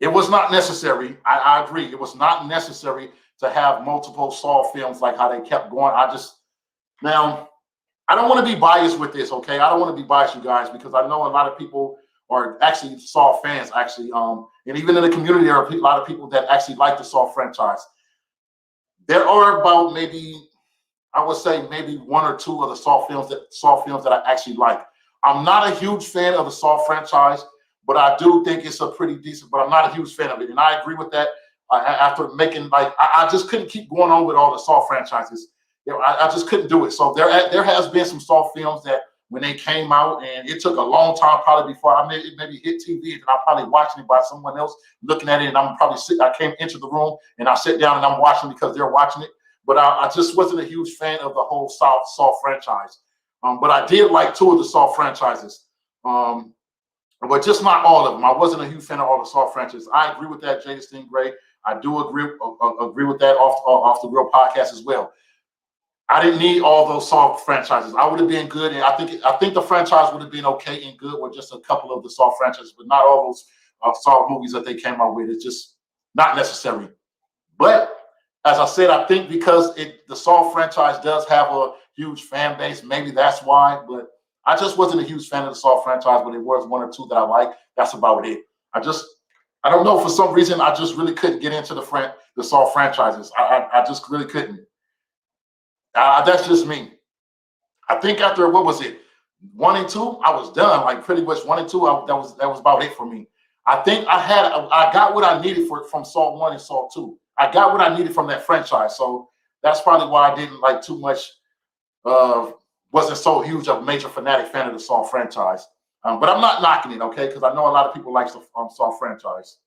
Speaker 1: It was not necessary. I agree. It was not necessary to have multiple Saw films like how they kept going. Now, I don't want to be biased with this, okay? I don't want to be biased, you guys, because I know a lot of people are actually Saw fans, actually. And even in the community, there are a lot of people that actually like the Saw franchise. There are about I would say maybe one or two of the Saw films that I actually like. I'm not a huge fan of the Saw franchise, but I do think it's a pretty decent, but I'm not a huge fan of it. And I agree with that. After making, I just couldn't keep going on with all the Saw franchises. I just couldn't do it. So there has been some Saw films that when they came out, and it took a long time probably before I maybe hit TV, and I'm probably watching it by someone else looking at it, and I came into the room and I sit down and I'm watching because they're watching it. But I just wasn't a huge fan of the whole Saw franchise. But I did like two of the Saw franchises. But just not all of them. I wasn't a huge fan of all the Saw franchises. I agree with that, Jaythestingray. I do agree with that off the Real podcast as well. I didn't need all those Saw franchises. I would have been good, and I think the franchise would have been okay and good with just a couple of the Saw franchises, but not all those Saw movies that they came out with. It's just not necessary. But as I said, I think because the Saw franchise does have a huge fan base, maybe that's why. But I just wasn't a huge fan of the Saw franchise, but it was one or two that I like. That's about it. I don't know, for some reason, I just really couldn't get into the Saw franchises. I just really couldn't. That's just me. I think after, what was it, 1 and 2, I was done. Like pretty much 1 and 2, that was about it for me. I think I got what I needed from Saw 1 and Saw 2. I got what I needed from that franchise. So that's probably why I didn't like too much. Wasn't so huge of a major fanatic fan of the Saw franchise. But I'm not knocking it, okay? Because I know a lot of people like the Saw franchise.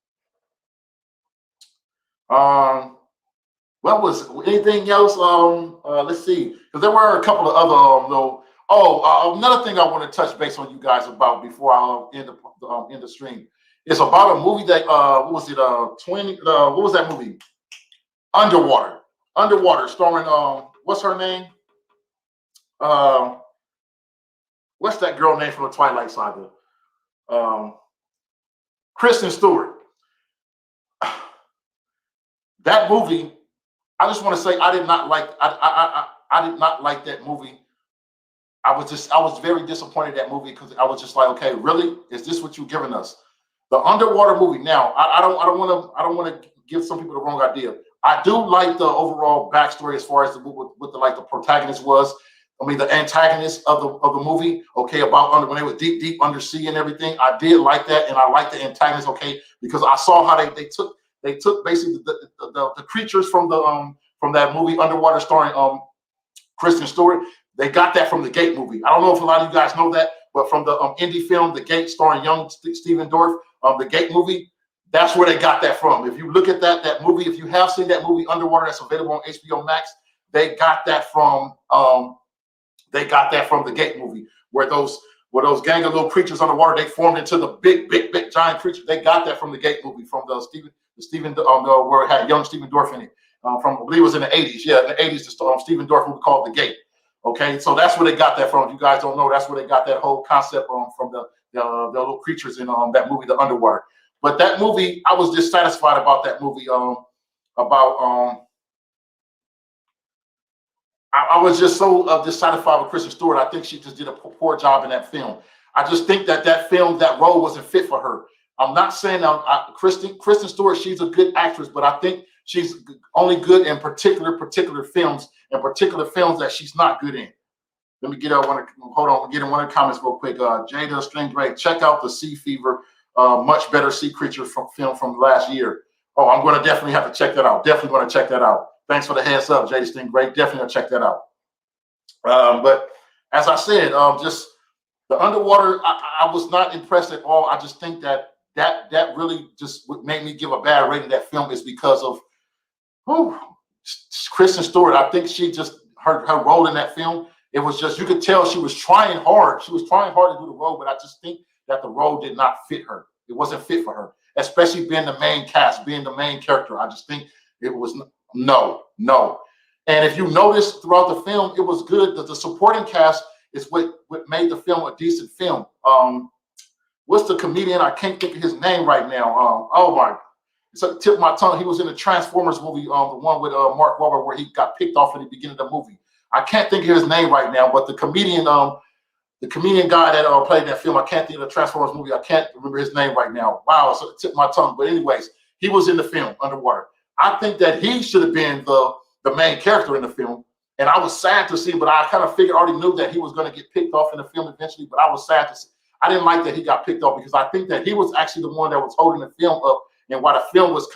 Speaker 1: What was anything else? Let's see, because there were a couple of other little. Another thing I want to touch base on you guys about before I end the stream. It's about a movie that what was it? What was that movie? Underwater, starring what's her name? What's that girl name from the Twilight Saga? Kristen Stewart. That movie. I just want to say I did not like. I did not like that movie. I was very disappointed in that movie because I was just like, okay, really, is this what you're giving us? The underwater movie. Now, I don't want to give some people the wrong idea. I do like the overall backstory as far as what the protagonist was. I mean, the antagonist of the movie, okay, about when they were deep undersea and everything. I did like that, and I like the antagonist, okay, because I saw how they took basically the creatures from that movie Underwater starring Kristen Stewart. They got that from the Gate movie. I don't know if a lot of you guys know that, but from the indie film, The Gate, starring young Stephen Dorff, the Gate movie, that's where they got that from. If you look at that movie, if you have seen that movie Underwater, that's available on HBO Max, they got that from the Gate movie, where those gang of little creatures underwater, they formed into the big giant creature. They got that from the Gate movie, from the Stephen where it had young Stephen Dorff in it. From, I believe it was in the 80s. Yeah, in the 80s, the Stephen Dorff movie called The Gate. Okay, so that's where they got that from. If you guys don't know, that's where they got that whole concept from the little creatures in that movie, The Underwater. But that movie, I was dissatisfied about that movie. I was just so dissatisfied with Kristen Stewart. I think she just did a poor job in that film. I just think that film, that role wasn't fit for her. I'm not saying Kristen Stewart, she's a good actress, but I think she's only good in particular films, that she's not good in. Let me get get in one of the comments real quick. Jaythestingray, check out the Sea Fever, much better sea creature film from last year. Oh, I'm going to definitely have to check that out. Definitely going to check that out. Thanks for the heads up, Jaythestingray. Definitely going to check that out. But as I said, just the Underwater, I was not impressed at all. I just think that really just made me give a bad rating to that film is because of Kristen Stewart. I think she just her role in that film. It was just, you could tell she was trying hard. She was trying hard to do the role, but I just think that the role did not fit her. It wasn't fit for her, especially being the main cast, being the main character. I just think it was no. And if you notice throughout the film, it was good that the supporting cast is what made the film a decent film. What's the comedian? I can't think of his name right now. It's at the tip of my tongue. He was in the Transformers movie, the one with Mark Wahlberg, where he got picked off in the beginning of the movie. I can't think of his name right now, but the comedian guy that played that film, I can't think of the Transformers movie. I can't remember his name right now. Wow, it's at the tip of my tongue. But anyways, he was in the film Underwater. I think that he should have been the main character in the film. And I was sad to see, but I kind of already knew that he was going to get picked off in the film eventually, but I was sad to see. I didn't like that he got picked off because I think that he was actually the one that was holding the film up. And while the film was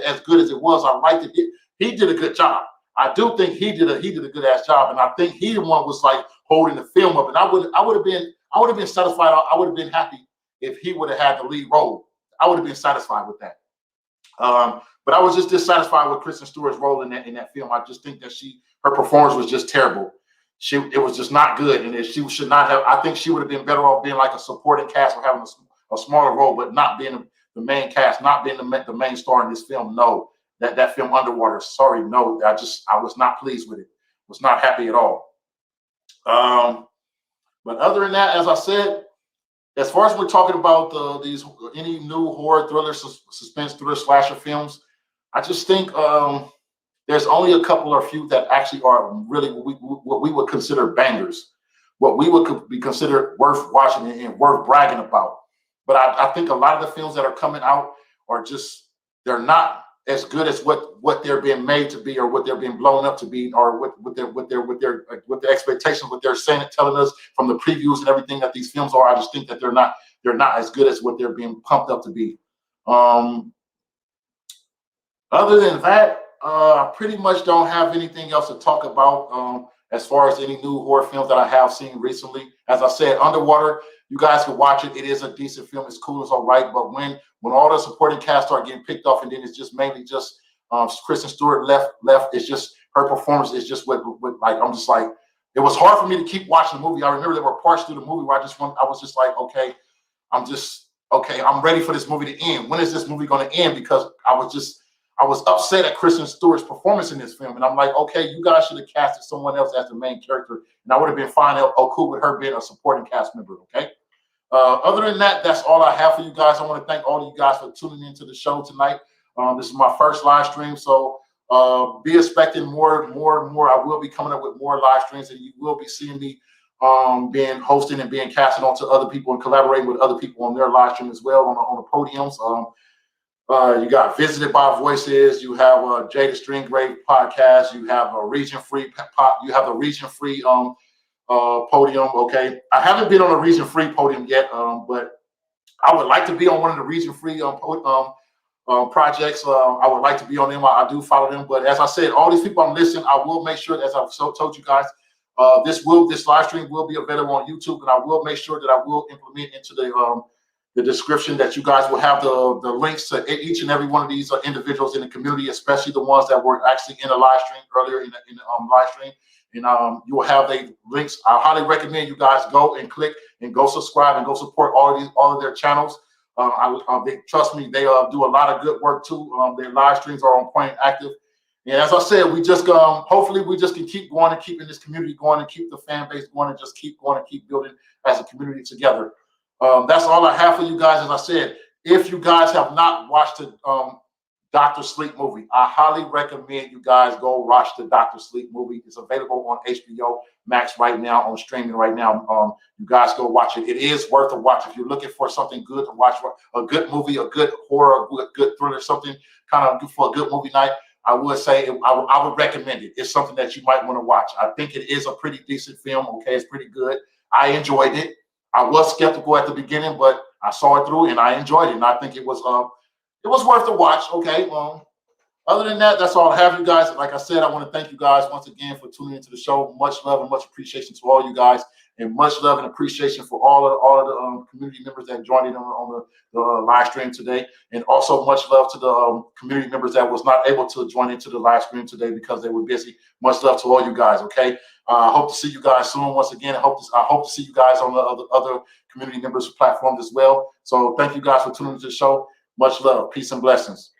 Speaker 1: as good as it was, I liked it. He did a good job. I do think he did a good ass job, and I think he the one was like holding the film up. And I would have been satisfied. I would have been happy if he would have had the lead role. I would have been satisfied with that. But I was just dissatisfied with Kristen Stewart's role in that film. I just think that her performance was just terrible. It was just not good, and she should not have. I think she would have been better off being like a supporting cast or having a smaller role, but not being the main cast, not being the main star in this film. No, that film Underwater. Sorry, no. I was not pleased with it. Was not happy at all. But other than that, as I said, as far as we're talking about any new horror thriller, suspense thriller, slasher films, I just think there's only a couple or few that actually are really what we would consider bangers, what we would be considered worth watching and worth bragging about. But I think a lot of the films that are coming out are they're not as good as what they're being made to be, or what they're being blown up to be, or what their expectations, what they're saying and telling us from the previews and everything that these films are. I just think that they're not as good as what they're being pumped up to be. Other than that, I pretty much don't have anything else to talk about as far as any new horror films that I have seen recently. As I said, Underwater, you guys can watch it. It is a decent film. It's cool. It's all right. But when all the supporting cast start getting picked off, and then it's just mainly just Kristen Stewart left, it's just her performance is just what I'm just like, it was hard for me to keep watching the movie. I remember there were parts through the movie where I was just like, okay, I'm ready for this movie to end. When is this movie going to end? Because I was upset at Kristen Stewart's performance in this film. And I'm like, okay, you guys should have casted someone else as the main character. And I would have been fine, cool with her being a supporting cast member, okay? Other than that, that's all I have for you guys. I want to thank all of you guys for tuning into the show tonight. This is my first live stream, so be expecting more and more. I will be coming up with more live streams, and you will be seeing me being hosting and being casted onto other people and collaborating with other people on their live stream as well on the podiums. You got Visited by Voices. You have Jaythestingray podcast. You have a region free You have the region free podium. Okay, I haven't been on a region free podium yet, but I would like to be on one of the region free projects. I would like to be on them. I do follow them, but as I said, all these people I'm listing, I will make sure, as I've told you guys, this live stream will be available on YouTube, and I will make sure that I will implement into the description that you guys will have the links to each and every one of these individuals in the community, especially the ones that were actually in the live stream earlier in the live stream. And you will have the links. I highly recommend you guys go and click and go subscribe and go support all of their channels. Trust me, they do a lot of good work too. Their live streams are on point, active. And as I said, we just hopefully we just can keep going and keeping this community going and keep the fan base going and just keep going and keep building as a community together. That's all I have for you guys. As I said, if you guys have not watched the Dr. Sleep movie, I highly recommend you guys go watch the Dr. Sleep movie. It's available on HBO Max right now, on streaming right now. You guys go watch it. It is worth a watch if you're looking for something good to watch, a good movie, a good horror, a good thriller, something kind of for a good movie night. I would say I would recommend it. It's something that you might want to watch. I think it is a pretty decent film. Okay, it's pretty good. I enjoyed it. I was skeptical at the beginning, but I saw it through and I enjoyed it. And I think it was worth the watch. Okay. Other than that, that's all I have, you guys. Like I said, I want to thank you guys once again for tuning into the show. Much love and much appreciation to all you guys, and much love and appreciation for all of the community members that joined in on the live stream today, and also much love to the community members that was not able to join into the live stream today because they were busy. Much love to all you guys. Okay, I hope to see you guys soon. Once again, I hope to see you guys on the other community members platforms as well. So thank you guys for tuning into the show. Much love, peace and blessings.